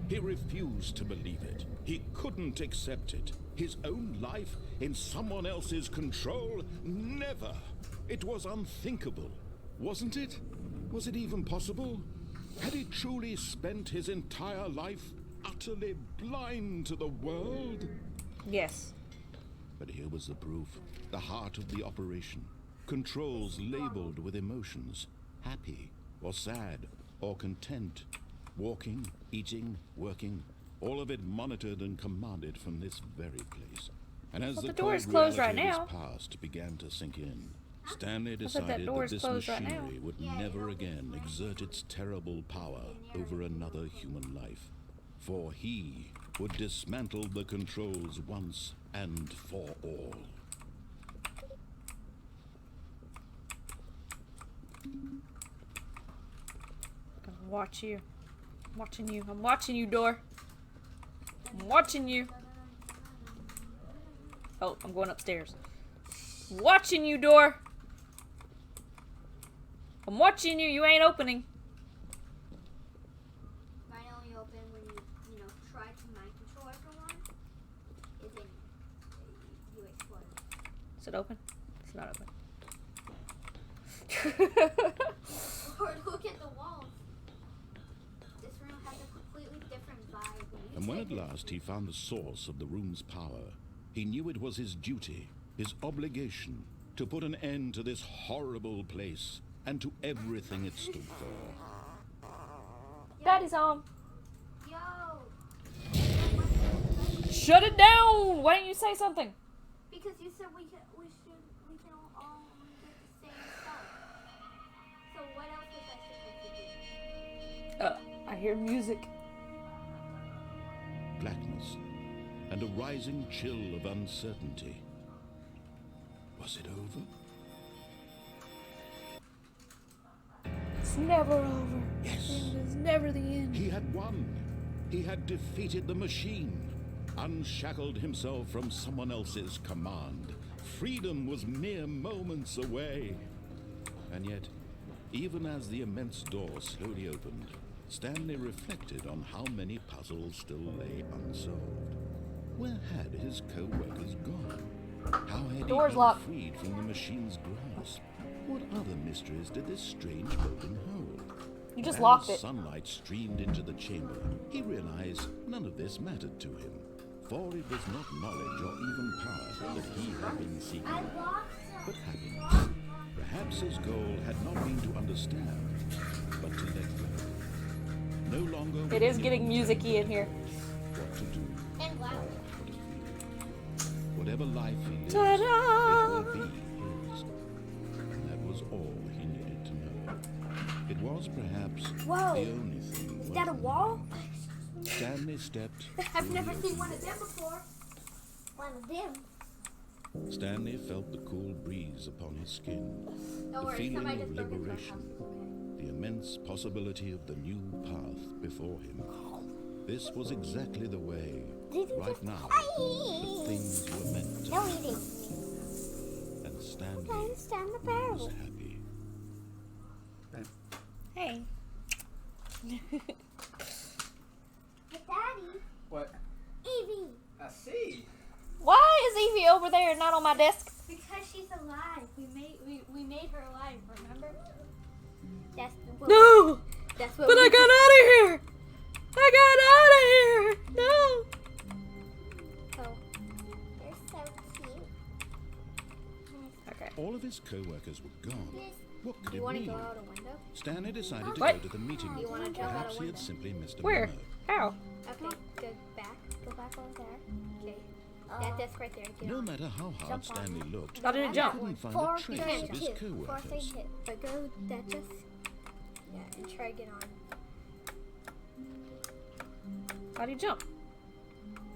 he refused to believe it. He couldn't accept it. His own life in someone else's control? Never. It was unthinkable. Wasn't it? Was it even possible? Had he truly spent his entire life utterly blind to the world? Yes. But here was the proof. The heart of the operation. Controls labeled with emotions. Happy, or sad, or content. Walking, eating, working. All of it monitored and commanded from this very place. And as Well, the the door is cold closed right reality of now. his past began to sink in, Stanley that decided door that is this closed right now. machinery would never again exert its terrible power over another human life. For he would dismantle the controls once and for all. I'll watch you. I'm watching you. I'm watching you, door. I'm watching you. Oh, I'm going upstairs. I'm watching you, door. I'm watching you. You ain't opening. Mine only open when you try to mind control everyone. Is in you explode. Is it open? It's not open. Or look at the walls. This room has a completely different vibe. And when at last he found the source of the room's power, he knew it was his duty, his obligation, to put an end to this horrible place and to everything it stood for. Daddy's home. Yo! Shut it down. Why didn't you say something? Because you said we can all get the same stuff. So what else was I supposed to do? I hear music. Blackness and a rising chill of uncertainty. Was it over? never over. Yes. It is never the end. He had won. He had defeated the machine, unshackled himself from someone else's command. Freedom was mere moments away. And yet, even as the immense door slowly opened, Stanley reflected on how many puzzles still lay unsolved. Where had his co-workers gone? How had he Door's been locked. freed from the machine's grasp? What other mysteries did this strange building hold? You just As locked it. sunlight streamed into the chamber, he realized none of this mattered to him, for it was not knowledge or even power that he had been seeking, I lost but happiness. Perhaps his goal had not been to understand, but to let go. No longer It would is he getting know music-y in here. what to do, and loud. what to feel. Whatever life he lives, Ta-da! it will be his. And that was all he needed to know. It was perhaps Whoa. the only thing. Is that a worth wall? Stanley stepped. I've through never the seen open one of door. them before. One of them. Stanley felt the cool breeze upon his skin, Don't the worry, feeling somebody of just broke into our liberation, house. the immense possibility of the new path before him. This was exactly the way, Did you right just... now, that things were meant to No be. eating. And Stanley Playing Stanley was Parable. happy. Hey. But Daddy, What? Evie, I see. Why is Evie over there and not on my desk? because she's alive. We made her alive. Remember? That's what, No! That's what But we I got out of here! I got out of here! No! Oh, you're so cute. Okay. All of his co-workers were gone. What could You it want to mean? go out a window? Stanley decided to What? go to the meeting You room. wanna jump out a Perhaps he had window? simply missed a Where? memo. How? Okay, go back. Go back over there. Okay. That desk right there. Get No on. matter how hard Jump on Stanley it. look, How did it he jump? couldn't find Four, a trace three, of his two. 4, 3, co-workers. 2. But go that just... Yeah, and try to get on. How do you jump?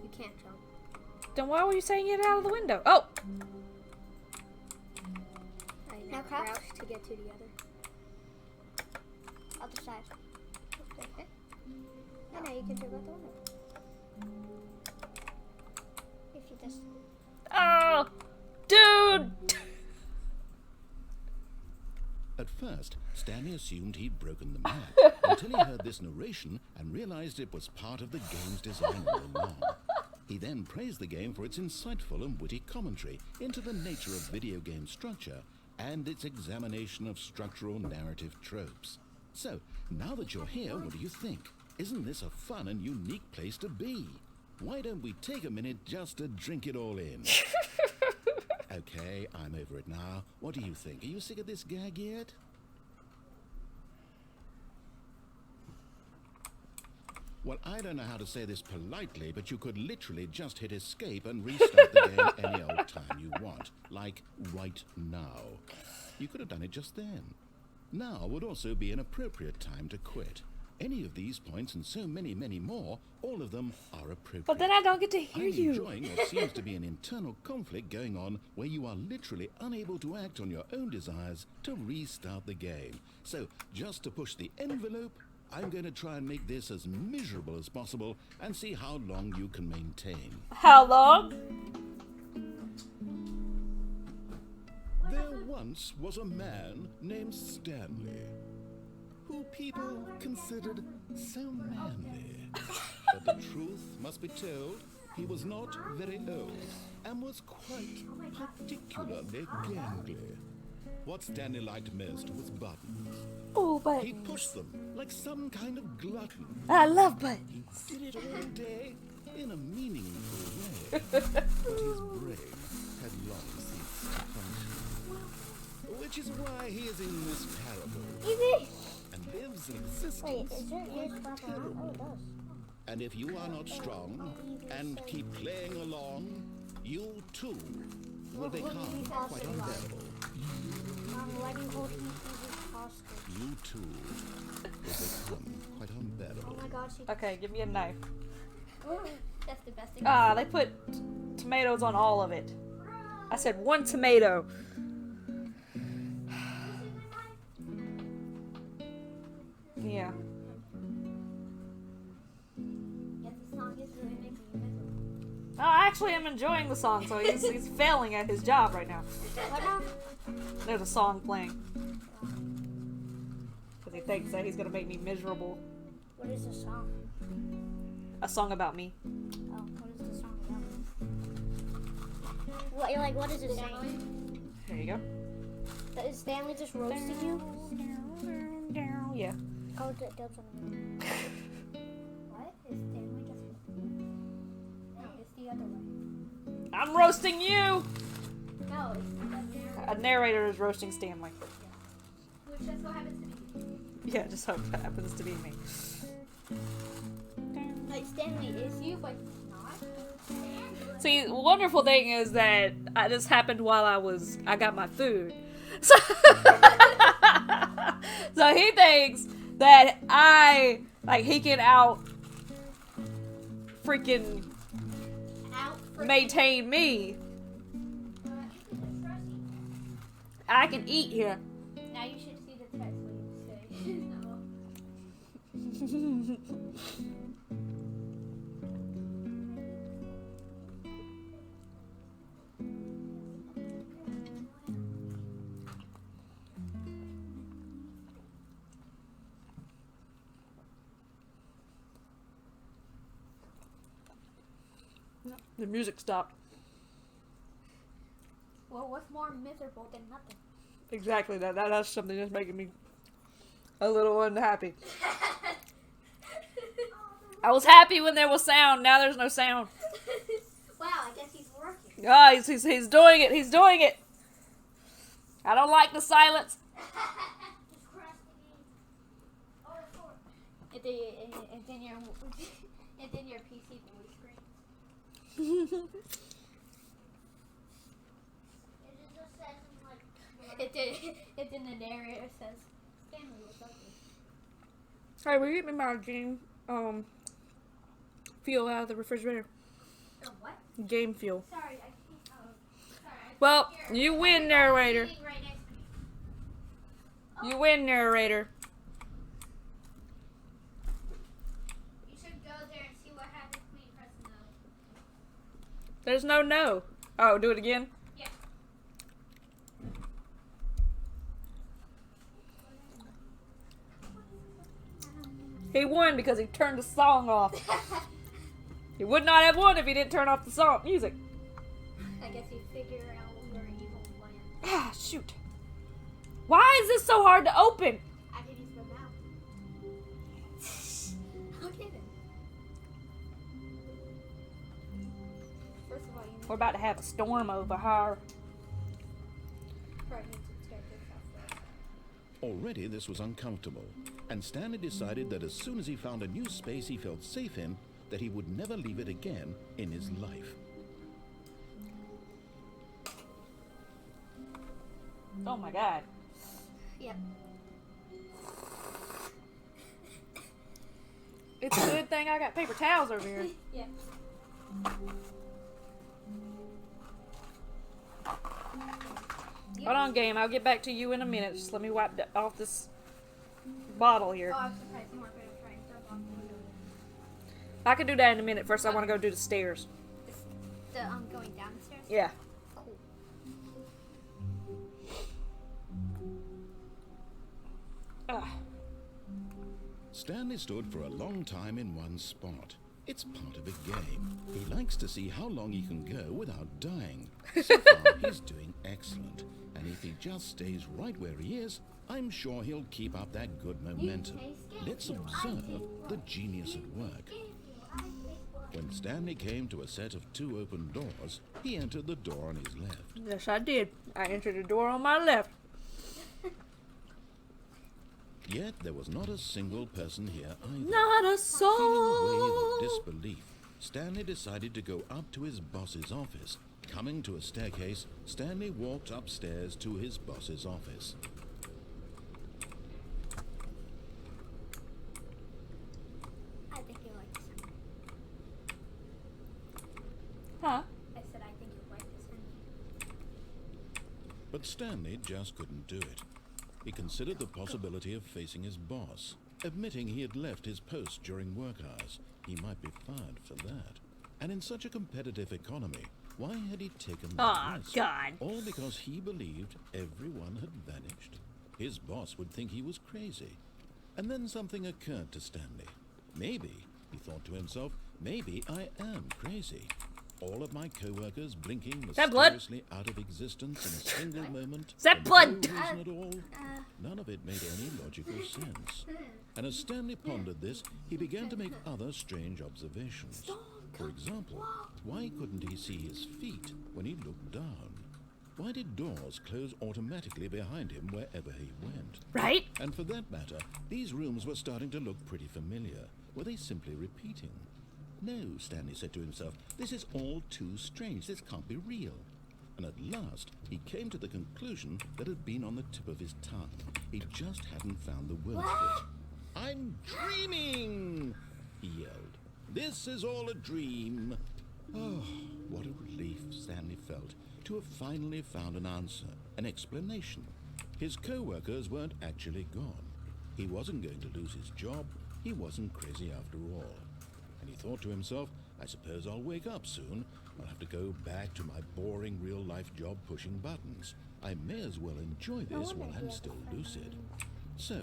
You can't jump. Then why were you saying get out of the window? Oh! I Now now crouch. crouch to get to the other. other side. Okay. And now you can jump out the window. If you just Oh! Dude! At first, Stanley assumed he'd broken the map until he heard this narration and realized it was part of the game's design all along. He then praised the game for its insightful and witty commentary into the nature of video game structure and its examination of structural narrative tropes. So, now that you're here, what do you think? Isn't this a fun and unique place to be? Why don't we take a minute just to drink it all in? Okay, I'm over it now. What do you think? Are you sick of this gag yet? Well, I don't know how to say this politely, but you could literally just hit escape and restart the game any old time you want. Like right now. You could have done it just then. Now would also be an appropriate time to quit. Any of these points and so many, many more, all of them are appropriate. But then I don't get to hear I'm you. enjoying what seems to be an internal conflict going on where you are literally unable to act on your own desires to restart the game. So, just to push the envelope, I'm going to try and make this as miserable as possible and see how long you can maintain. How long? There once was a man named Stanley, who people considered so manly. But the truth must be told, he was not very old and was quite particularly gangly. What Stanley liked most was buttons. Oh, but He pushed them like some kind of glutton. I love buttons. He did it all day in a meaningful way. But his brain had long ceased to function. Which is why he is in this parable Easy. and lives an existence Wait, is your ears quite flapping around? Oh, it terrible. does. And if you are not strong and keep playing along, you too will become quite unbearable. Why do you hold Easy's hostage? You too will become quite unbearable. Oh my god, she... Okay, give me a knife. that's the best thing. Ah, they put tomatoes on all of it. I said one tomato. Yeah. Yet the song is really making you miserable. Oh, I actually am enjoying the song, so he's failing at his job right now. What now? There's a song playing. Because he thinks that he's gonna make me miserable. What is the song? A song about me. Oh, what is the song about? What is it saying? There you go. Is Stanley just roasting you? Yeah. Oh, that's what is Stanley just? No, it's the other way. I'm roasting you! No, it's the other. A narrator is roasting Stanley. Which just so happens to be. Yeah, just hope that happens to be me. Like Stanley is you, but he's not. See, the wonderful thing is that this happened while I got my food. So, so he thinks that he can freaking maintain me. I can eat here. Now you should see the text when you say no. The music stopped. Well, what's more miserable than nothing? Exactly that. That's something that's making me a little unhappy. I was happy when there was sound. Now there's no sound. Wow, I guess he's working. Ah, he's doing it. He's doing it. I don't like the silence. And then your PC voice screen. It then the narrator says, Stanley was ugly. Hey, will you get me my game fuel out of the refrigerator? What? Game fuel. Sorry, I can't. Well, you win, narrator. Sitting right next to me. You win, narrator. You should go there and see what happens when you press no. There's no. Oh, do it again? Yeah. He won because he turned the song off. He would not have won if he didn't turn off the song music. I guess you figure out your evil plan. Ah, shoot. Why is this so hard to open? I can use my mouth. Okay then. First of all, you We're about to have a storm over here. probably need to start this off first. Already this was uncomfortable, and Stanley decided that as soon as he found a new space he felt safe in, that he would never leave it again in his life. Oh my god. Yep. It's a good thing I got paper towels over here. Yeah. Hold on, game. I'll get back to you in a minute. Just let me wipe off this bottle here. Oh, I'm surprised you weren't going to try and jump off the window. I can do that in a minute. First, I want to go do the stairs. Going down the stairs? Yeah. Cool. Stanley stood for a long time in one spot. It's part of a game. He likes to see how long he can go without dying. So far, he's doing excellent. And if he just stays right where he is, I'm sure he'll keep up that good momentum. Let's observe the genius at work. When Stanley came to a set of 2 open doors, he entered the door on his left. Yes, I did. I entered the door on my left. Yet there was not a single person here either. Not a Feeling a wave soul. of disbelief, Stanley decided to go up to his boss's office. Coming to a staircase, Stanley walked upstairs to his boss's office. I think you like this ending. Huh? I said I think you like this ending. But Stanley just couldn't do it. He considered the possibility of facing his boss. Admitting he had left his post during work hours, he might be fired for that. And in such a competitive economy, why had he taken that Oh, risk? God. All because he believed everyone had vanished. His boss would think he was crazy. And then something occurred to Stanley. Maybe, he thought to himself, maybe I am crazy. All of my co-workers blinking that blood? mysteriously out of existence in a single moment. Is that for blood? No reason at all. None of it made any logical sense. And as Stanley pondered this, he began to make other strange observations. For example, why couldn't he see his feet when he looked down? Why did doors close automatically behind him wherever he went? Right? And for that matter, these rooms were starting to look pretty familiar. Were they simply repeating? No, Stanley said to himself, this is all too strange. This can't be real. And at last, he came to the conclusion that had been on the tip of his tongue. He just hadn't found the words for it. I'm dreaming, he yelled. This is all a dream. Oh, what a relief Stanley felt to have finally found an answer, an explanation. His co-workers weren't actually gone. He wasn't going to lose his job. He wasn't crazy after all. And he thought to himself, I suppose I'll wake up soon. I'll have to go back to my boring real-life job pushing buttons. I may as well enjoy this while I'm still lucid. So,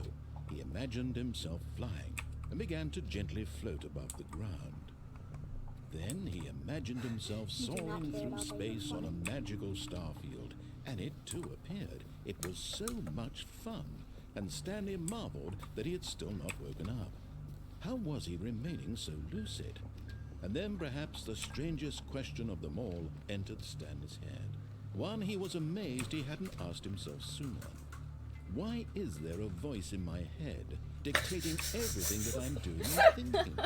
he imagined himself flying and began to gently float above the ground. Then he imagined himself soaring through space on a magical starfield, and it too appeared. It was so much fun, and Stanley marveled that he had still not woken up. How was he remaining so lucid? And then perhaps the strangest question of them all entered Stanley's head. One he was amazed he hadn't asked himself sooner. Why is there a voice in my head dictating everything that I'm doing and thinking?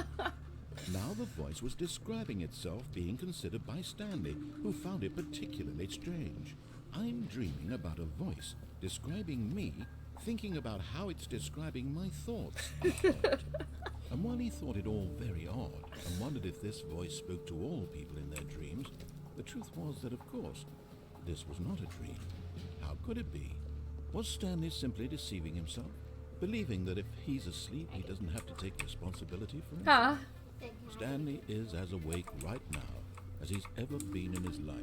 Now the voice was describing itself being considered by Stanley, who found it particularly strange. I'm dreaming about a voice describing me, thinking about how it's describing my thoughts, he thought. And while he thought it all very odd and wondered if this voice spoke to all people in their dreams, the truth was that, of course, this was not a dream. How could it be? Was Stanley simply deceiving himself, believing that if he's asleep, he doesn't have to take responsibility for himself? Stanley is as awake right now as he's ever been in his life.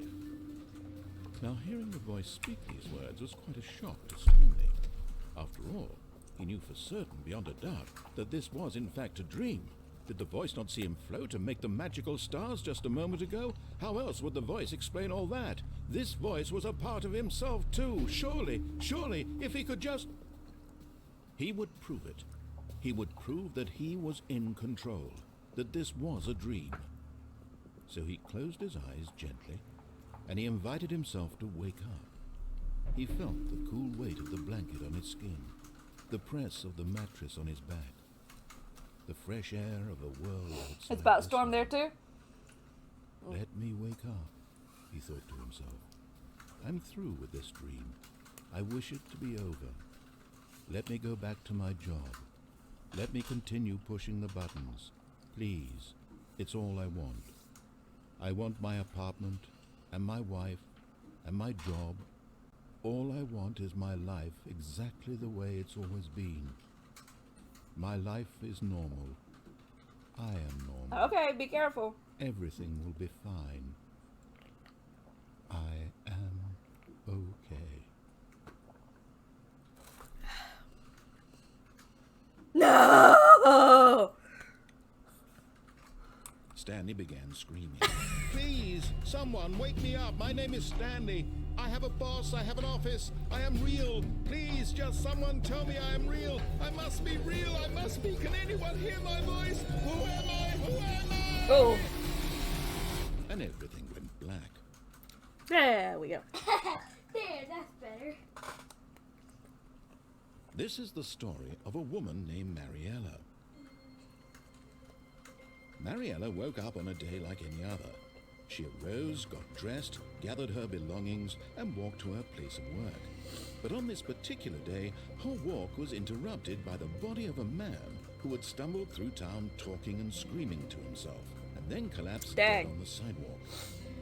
Now, hearing the voice speak these words was quite a shock to Stanley. After all, he knew for certain, beyond a doubt, that this was in fact a dream. Did the voice not see him float and make the magical stars just a moment ago? How else would the voice explain all that? This voice was a part of himself too. Surely, if he could just... He would prove it. He would prove that he was in control, that this was a dream. So he closed his eyes gently, and he invited himself to wake up. He felt the cool weight of the blanket on his skin, the press of the mattress on his back, the fresh air of a world outside. It's about to storm there too? Let me wake up, he thought to himself. I'm through with this dream. I wish it to be over. Let me go back to my job. Let me continue pushing the buttons. Please, it's all I want. I want my apartment, and my wife, and my job. All I want is my life exactly the way it's always been. My life is normal. I am normal. Okay, be careful. Everything will be fine. I am okay. No! Stanley began screaming. Please, someone wake me up. My name is Stanley. I have a boss. I have an office. I am real. Please, just someone tell me I am real. I must be real. I must be. Can anyone hear my voice? Who am I? Who am I? Oh. And everything went black. There we go. There, that's better. This is the story of a woman named Mariella. Mariella woke up on a day like any other. She arose, got dressed, gathered her belongings, and walked to her place of work. But on this particular day, her walk was interrupted by the body of a man who had stumbled through town talking and screaming to himself, and then collapsed dead on the sidewalk.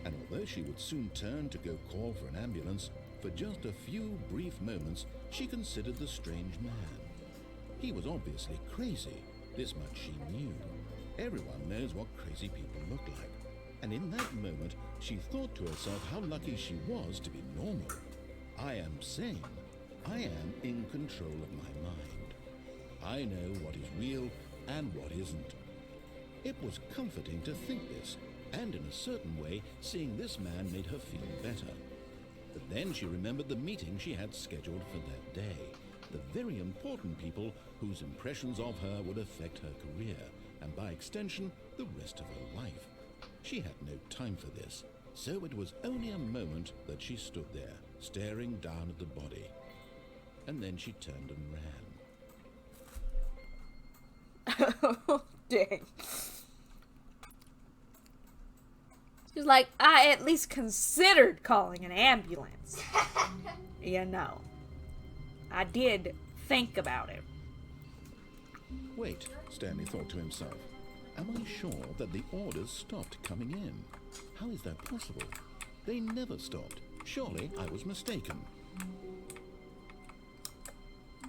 And although she would soon turn to go call for an ambulance, for just a few brief moments she considered the strange man. He was obviously crazy. This much she knew. Everyone knows what crazy people look like. And in that moment, she thought to herself how lucky she was to be normal. I am sane. I am in control of my mind. I know what is real and what isn't. It was comforting to think this, and in a certain way, seeing this man made her feel better. But then she remembered the meeting she had scheduled for that day, the very important people whose impressions of her would affect her career, and by extension, the rest of her life. She had no time for this, so it was only a moment that she stood there, staring down at the body. And then she turned and ran. Dang. She's like, I at least considered calling an ambulance. You know. I did think about it. Wait, Stanley thought to himself. Am I sure that the orders stopped coming in? How is that possible? They never stopped. Surely I was mistaken.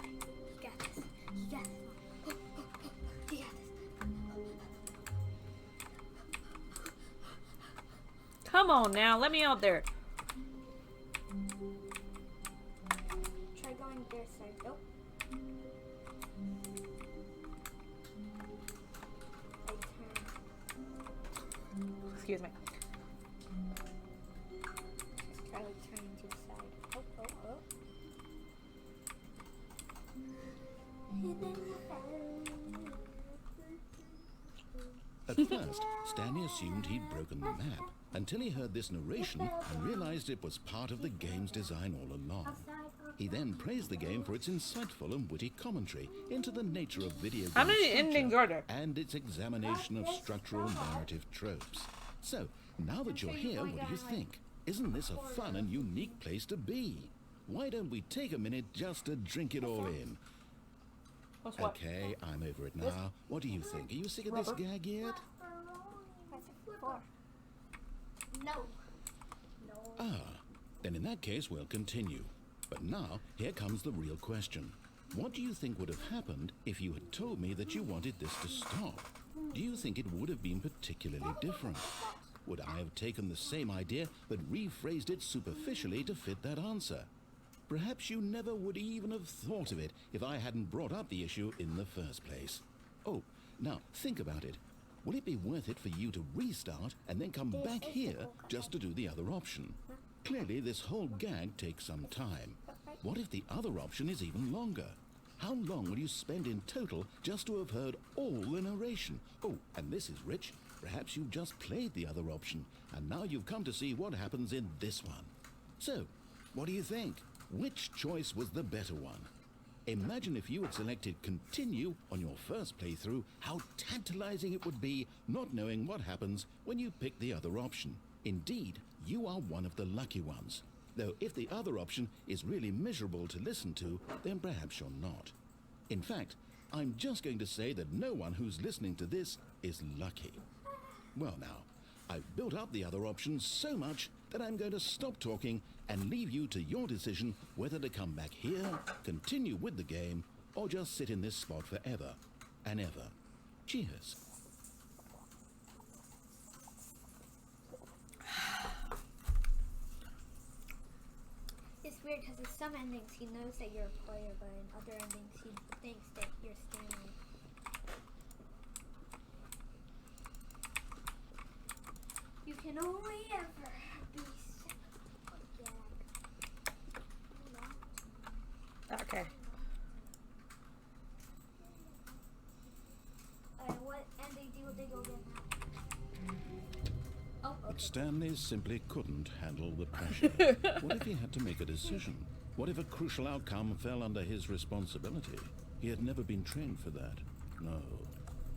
You got this. You got this. You got this. Come on now, let me out there. Try going their side. Nope. Excuse me. Just try like turning to the side. Oh, oh, oh. At first, Stanley assumed he'd broken the map, until he heard this narration and realized it was part of the game's design all along. He then praised the game for its insightful and witty commentary into the nature of video game How many structure endings are there? and its examination of structural narrative tropes. So, now that you're here, what do you think? Isn't this a fun and unique place to be? Why don't we take a minute just to drink it all in? What's what? Okay, I'm over it now. What do you think? Are you sick of this gag yet? No. Ah, then in that case we'll continue. But now, here comes the real question. What do you think would have happened if you had told me that you wanted this to stop? Do you think it would have been particularly different? Would I have taken the same idea but rephrased it superficially to fit that answer? Perhaps you never would even have thought of it if I hadn't brought up the issue in the first place. Oh, now think about it. Will it be worth it for you to restart and then come back here just to do the other option? Clearly, this whole gag takes some time. What if the other option is even longer? How long will you spend in total just to have heard all the narration? Oh, and this is rich. Perhaps you've just played the other option, and now you've come to see what happens in this one. So, what do you think? Which choice was the better one? Imagine if you had selected continue on your first playthrough, how tantalizing it would be not knowing what happens when you pick the other option. Indeed, you are one of the lucky ones. Though if the other option is really miserable to listen to, then perhaps you're not. In fact, I'm just going to say that no one who's listening to this is lucky. Well now, I've built up the other options so much that I'm going to stop talking and leave you to your decision whether to come back here, continue with the game, or just sit in this spot forever and ever. Cheers. It's weird because in some endings he knows that you're a player, but in other endings he thinks that you're Stanley. You can only ever be sick again. Okay. What ending do they go get now? Oh, But okay. Stanley simply couldn't handle the pressure. What if he had to make a decision? What if a crucial outcome fell under his responsibility? He had never been trained for that. No.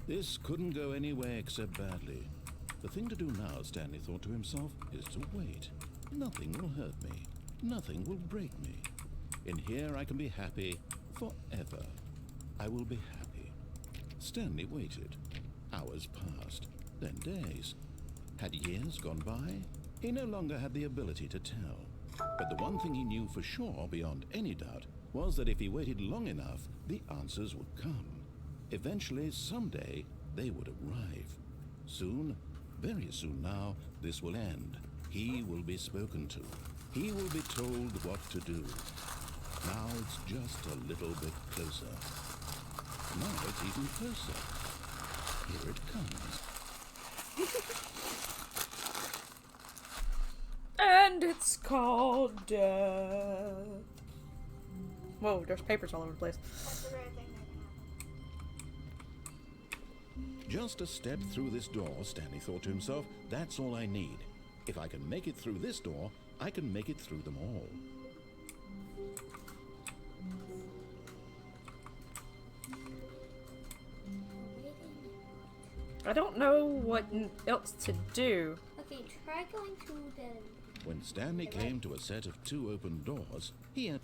This couldn't go any way except badly. The thing to do now, Stanley thought to himself, is to wait. Nothing will hurt me. Nothing will break me. In here I can be happy forever. I will be happy. Stanley waited. Hours passed, then days. Had years gone by? He no longer had the ability to tell. But the one thing he knew for sure, beyond any doubt, was that if he waited long enough, the answers would come. Eventually, someday, they would arrive. Soon, very soon now, this will end. He will be spoken to. He will be told what to do. Now it's just a little bit closer. Now it's even closer. Here it comes. And it's called death. Whoa, there's papers all over the place. That's a rare thing that can happen. Just a step through this door, Stanley thought to himself, that's all I need. If I can make it through this door, I can make it through them all. I don't know what else to do. Okay, try going to the... When Stanley came to a set of 2 open doors,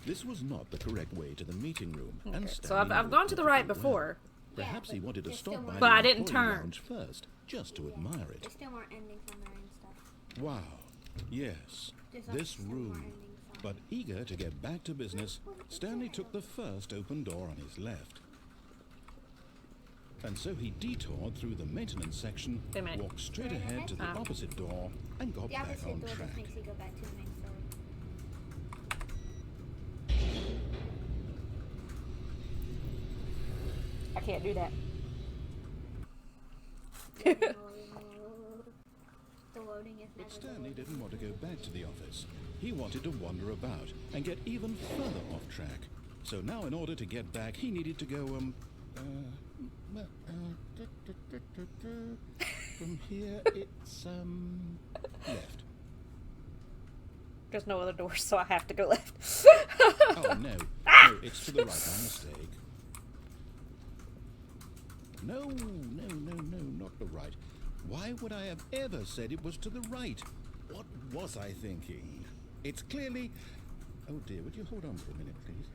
this was not the correct way to the meeting room. Okay, And so Stanley I've knew gone it to the right perfectly well. before. Perhaps Yeah, he but wanted to there's stop still by more- But the I didn't employee turn. lounge first, just to admire it. There's still more endings on there and stuff. Wow, yes, There's this still more room. endings on But eager to get back to business, Stanley took the first open door on his left. And so he detoured through the maintenance section, Wait a minute. walked straight ahead to the Ah. opposite door, and got The back opposite on door track. just makes you go back to the main story. I can't do that. The loading is But never Stanley the didn't want to go back to the office. He wanted to wander about and get even further off track. So now in order to get back, he needed to go, from here it's, left. There's no other doors, so I have to go left. Oh, no. No, it's to the right, my mistake. No, not the right. Why would I have ever said it was to the right? What was I thinking? It's clearly... Oh dear, would you hold on for a minute, please?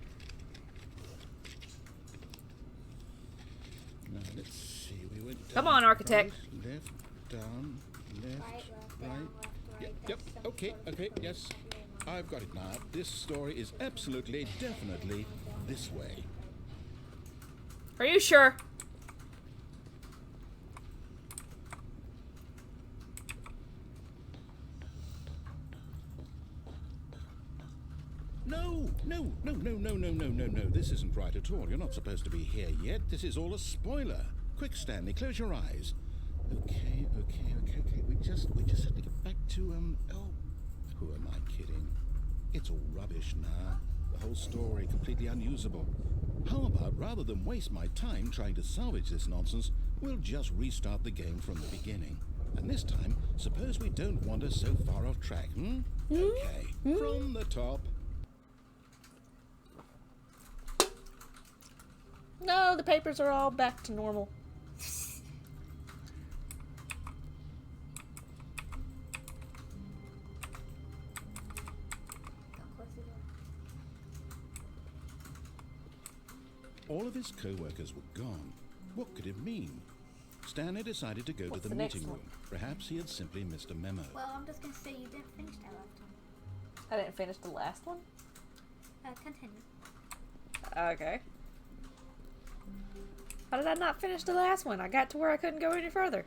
Now, let's see, we went down... Come on, architect. Right, left, down, left, right, left, right. down, left, right. Yep, That's some okay, sort of okay, story. yes. I've got it now. This story is absolutely, definitely this way. Are you sure? No. This isn't right at all. You're not supposed to be here yet. This is all a spoiler. Quick, Stanley, close your eyes. Okay. We just have to get back to, oh, who am I kidding? It's all rubbish now. The whole story completely unusable. How about, rather than waste my time trying to salvage this nonsense, we'll just restart the game from the beginning. And this time, suppose we don't wander so far off track, Okay, from the top. No, the papers are all back to normal. All of his co-workers were gone. What could it mean? Stanley decided to go What's to the the next meeting one? room. Perhaps he had simply missed a memo. Well, I'm just gonna say you didn't finish that last time. I didn't finish the last one. Continue. Okay. How did I not finish the last one? I got to where I couldn't go any further.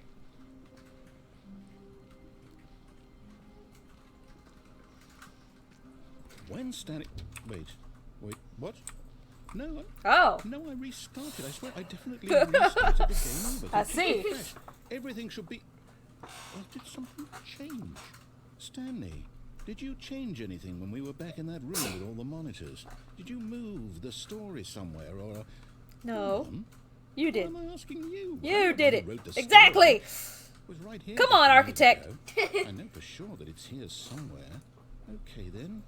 When Stanley... Wait, what? No, Oh, I restarted. I swear, I definitely restarted the game over. I It should see. be fresh. Everything should be... Or did something change? Stanley, did you change anything when we were back in that room with all the monitors? Did you move the story somewhere, or... no. Come on. You did. I'm asking you. You did it. Wrote the story. Exactly. It was right here. Come just on, a minute architect. ago. I know for sure that it's here somewhere. Okay, then.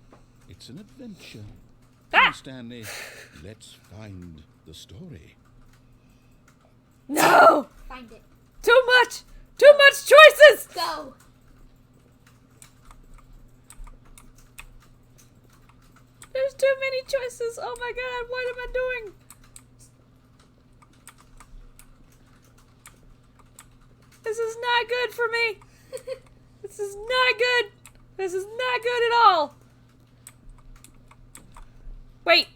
It's an adventure. Come Ah! on, Stanley. Let's find the story. No! Find it. Too much! Too much choices! Go! There's too many choices. Oh my god, what am I doing? This is not good for me. This is not good. This is not good at all. Wait.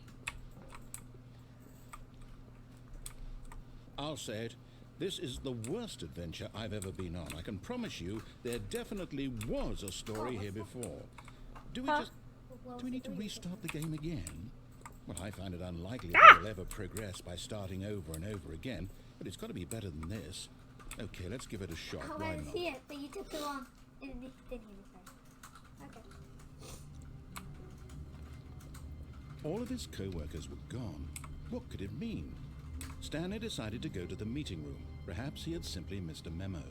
I'll say it. This is the worst adventure I've ever been on. I can promise you there definitely was a story here before. Do we need to restart the game again? Well, I find it unlikely that we'll ever progress by starting over and over again, but it's got to be better than this. Okay, let's give it a shot. I Why want to not? see it, but you took too long. And it didn't hear me say. Okay. All of his co-workers were gone. What could it mean? Stanley decided to go to the meeting room. Perhaps he had simply missed a memo.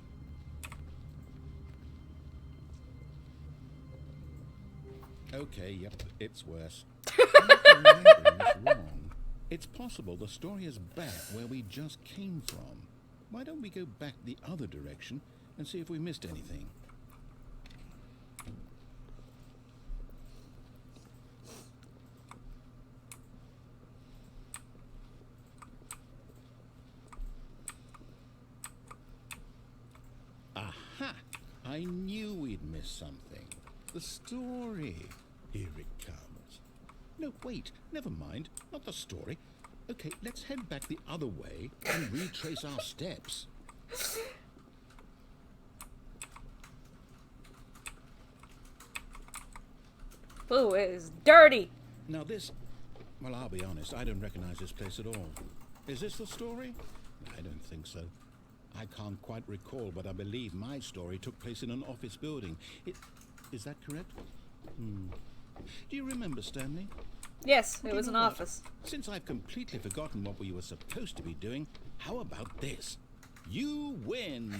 Okay, yep, it's worse. I'm not remembering this wrong. It's possible the story is back where we just came from. Why don't we go back the other direction and see if we missed anything? Aha! I knew we'd miss something. The story. Here it comes. No, wait, never mind. Not the story. Okay, let's head back the other way and retrace our steps. Ooh, it is dirty. Now this... Well, I'll be honest, I don't recognize this place at all. Is this the story? I don't think so. I can't quite recall, but I believe my story took place in an office building. Is that correct? Do you remember, Stanley? Yes, You it was an know what? office. Since I've completely forgotten what we were supposed to be doing, how about this? You win!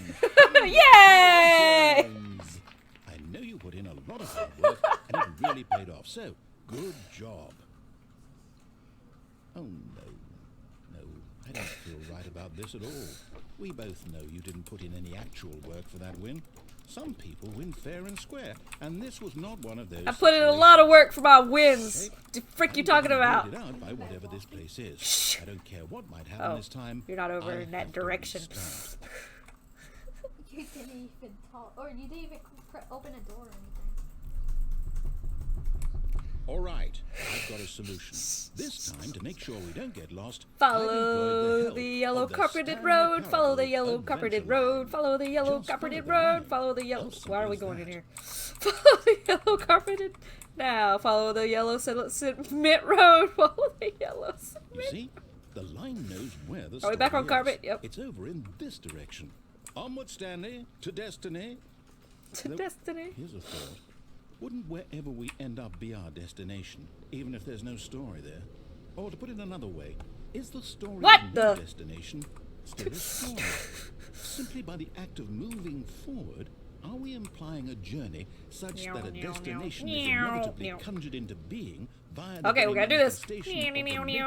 Yay! Congratulations! I know you put in a lot of hard work, and it really paid off, so good job. Oh, no, I don't feel right about this at all. We both know you didn't put in any actual work for that win. Some people win fair and square, and this was not one of those. I put in a lot of work for my wins. The frick you talking about? It out by whatever this place is. I don't care what might happen this time. You're not over I in that have to direction. restart. You didn't even talk, or you didn't even open a door or anything. All right, I've got a solution. This time, to make sure we don't get lost, Follow I've the employed yellow help of the carpeted Stanley road. Follow the Parable yellow carpeted adventure road. line. Follow the yellow Just carpeted follow the road. line. Follow the yellow. How simple Why are we is going in that? here? Follow the yellow carpeted. Now follow the yellow cement road. Follow the yellow You cement. see, the line knows where the Are we back story on carpet? is. Yep. It's over in this direction. Onward, Stanley, to destiny. To Though, destiny. Here's a thought. Wouldn't wherever we end up be our destination, even if there's no story there? Or to put it another way, is the story What of no the- destination still a story? Simply by the act of moving forward, are we implying a journey such that a destination is inevitably conjured into being via the Okay, we very gotta do this. manifestation of the nature of life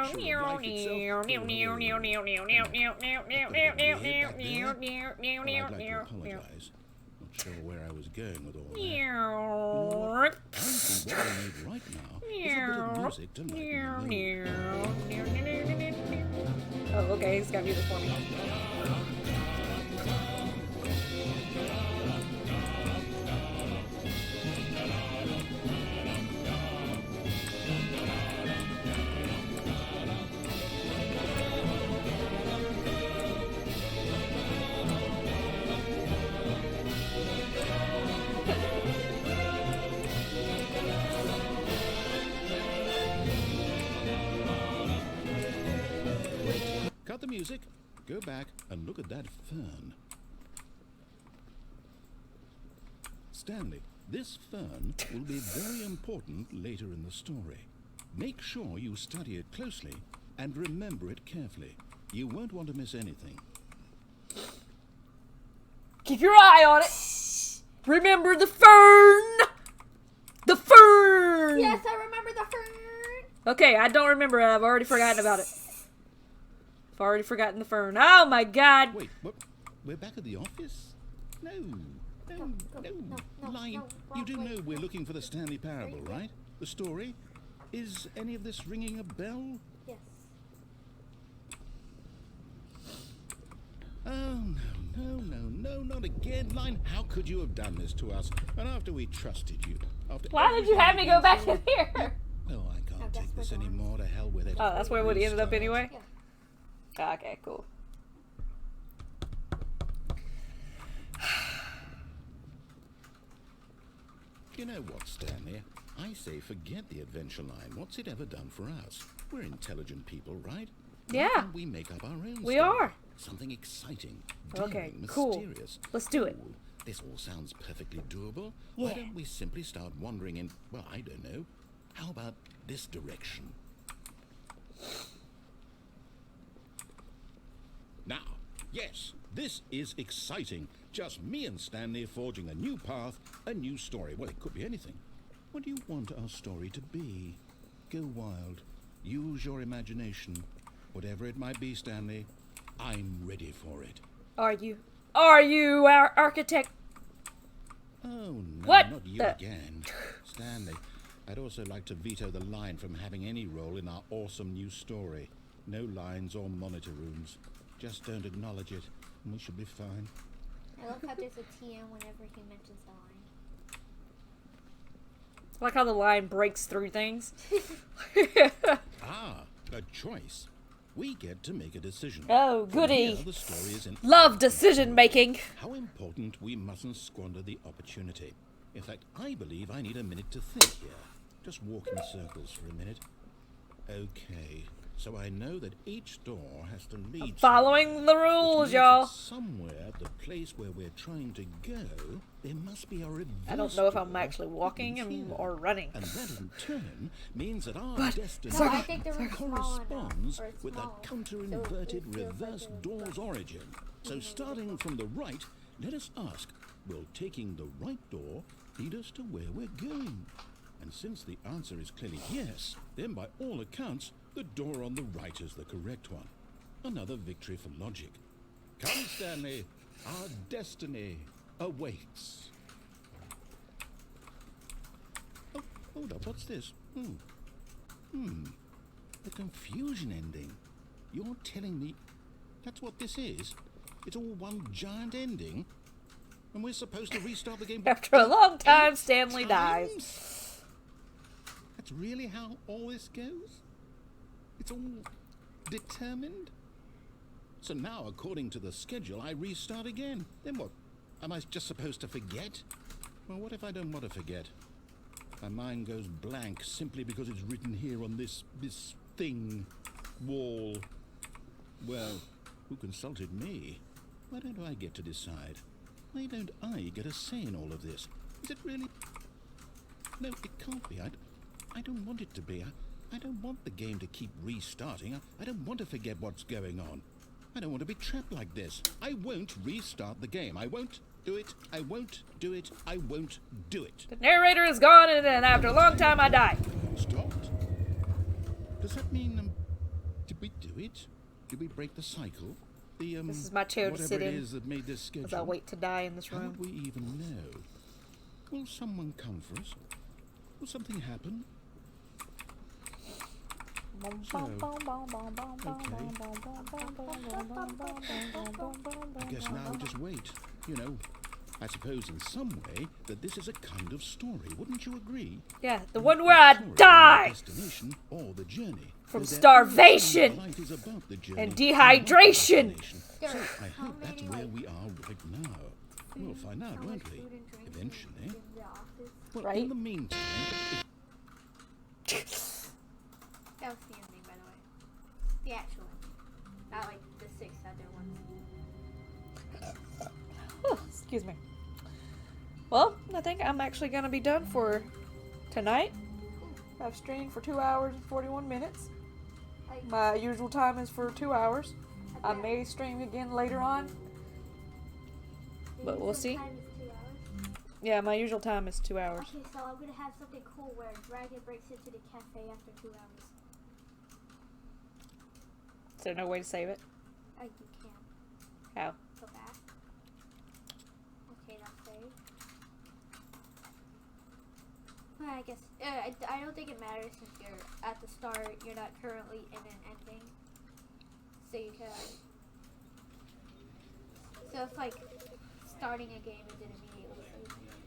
itself? Well, I'd like to apologize. Not sure where I was going with all that. I think what we need right now is a bit of music to lighten the mood. Oh, okay, he's got music for me. Cut the music, go back and look at that fern. Stanley, this fern will be very important later in the story. Make sure you study it closely and remember it carefully. You won't want to miss anything. Keep your eye on it. Remember the fern. The fern. Yes, I remember the fern. Okay, I don't remember it. I've already forgotten about it. I've already forgotten the fern. Oh my god. Wait, what? We're back at the office? No. Line, you do know we're looking for the Stanley Parable, right? The story? Is any of this ringing a bell? Yes. Oh, no, not again. Line, how could you have done this to us? And after we trusted you. After Why did you have me go back in here? No, I can't that's take this where the anymore. To hell with it. Oh, that's where it would have ended up Restart. anyway? Yeah. Ah, okay, cool. You know what, Stanley? I say forget the adventure line. What's it ever done for us? We're intelligent people, right? Why Yeah. can't we make up our own We story? are. Something exciting, Okay, daring, cool. mysterious. Let's do it. Ooh, this all sounds perfectly doable. Yeah. Why don't we simply start wandering in, well, I don't know. How about this direction? Now, yes, this is exciting. Just me and Stanley forging a new path, a new story. Well, it could be anything. What do you want our story to be? Go wild. Use your imagination. Whatever it might be, Stanley, I'm ready for it. Are you? Are you our architect? Oh, no, What not you the- again. Stanley, I'd also like to veto the line from having any role in our awesome new story. No lines or monitor rooms. Just don't acknowledge it, and we should be fine. I love how there's a TM whenever he mentions the line. I like how the line breaks through things. Ah, a choice. We get to make a decision. Oh, From goody. here, the story is in Love decision making. how important we mustn't squander the opportunity. In fact, I believe I need a minute to think here. Just walk in circles for a minute. Okay, so I know that each door has to lead Following the somewhere, which rules, means that y'all. somewhere, the place where we're trying to go, there must be a reverse I don't know if I'm door actually walking hidden here. or running. And that in turn means that our destination No, I think the room's small enough, corresponds or it's with the small. counter-inverted So it feels reverse like a door's origin. So starting from the right, let us ask, will taking the right door lead us to where we're going? And since the answer is clearly yes, then by all accounts, the door on the right is the correct one. Another victory for logic. Come, Stanley, our destiny awaits. Oh, hold up, what's this? The confusion ending. You're telling me that's what this is? It's all one giant ending? And we're supposed to restart the game After a long time, 8 Stanley dies. times? That's really how all this goes? It's all determined? So now, according to the schedule, I restart again. Then what? Am I just supposed to forget? Well, what if I don't want to forget? My mind goes blank simply because it's written here on this thing, wall. Well, who consulted me? Why don't I get to decide? Why don't I get a say in all of this? Is it really? No, it can't be. I don't want it to be. I don't want the game to keep restarting. I don't want to forget what's going on. I don't want to be trapped like this. I won't restart the game. I won't do it. I won't do it. I won't do it. The narrator is gone, and then after a long time, I die. Stopped? Does that mean, did we do it? Did we break the cycle? This is my chair to sit whatever in it is that made this schedule. as I wait to die in this How room. would we even know? Will someone come for us? Will something happen? I guess now we just wait. You know, I suppose in some way that this is a kind of story. Wouldn't you agree? Yeah, the one where I Story, die the destination or the journey. from Though there starvation is life is about the journey, and not dehydration. the destination. So I How hope that's many, where like, we are right now. We'll find out, How much won't we? food and drink Eventually. in the office? Well, Right. in the meantime, That was the ending, by the way. The actual ending. Not like the 6 other ones. Excuse me. Well, I think I'm actually going to be done for tonight. I've streamed for 2 hours and 41 minutes. My usual time is for 2 hours. I may stream again later on. But we'll see. Time is 2 hours. Yeah, my usual time is 2 hours. Okay, so I'm gonna have something cool where Dragon breaks into the cafe after 2 hours. Is there no way to save it? You can How? go back. Okay, that's saved. Well, I guess I don't think it matters since you're at the start. You're not currently in an ending, so you can. So it's like starting a game and then immediately saving.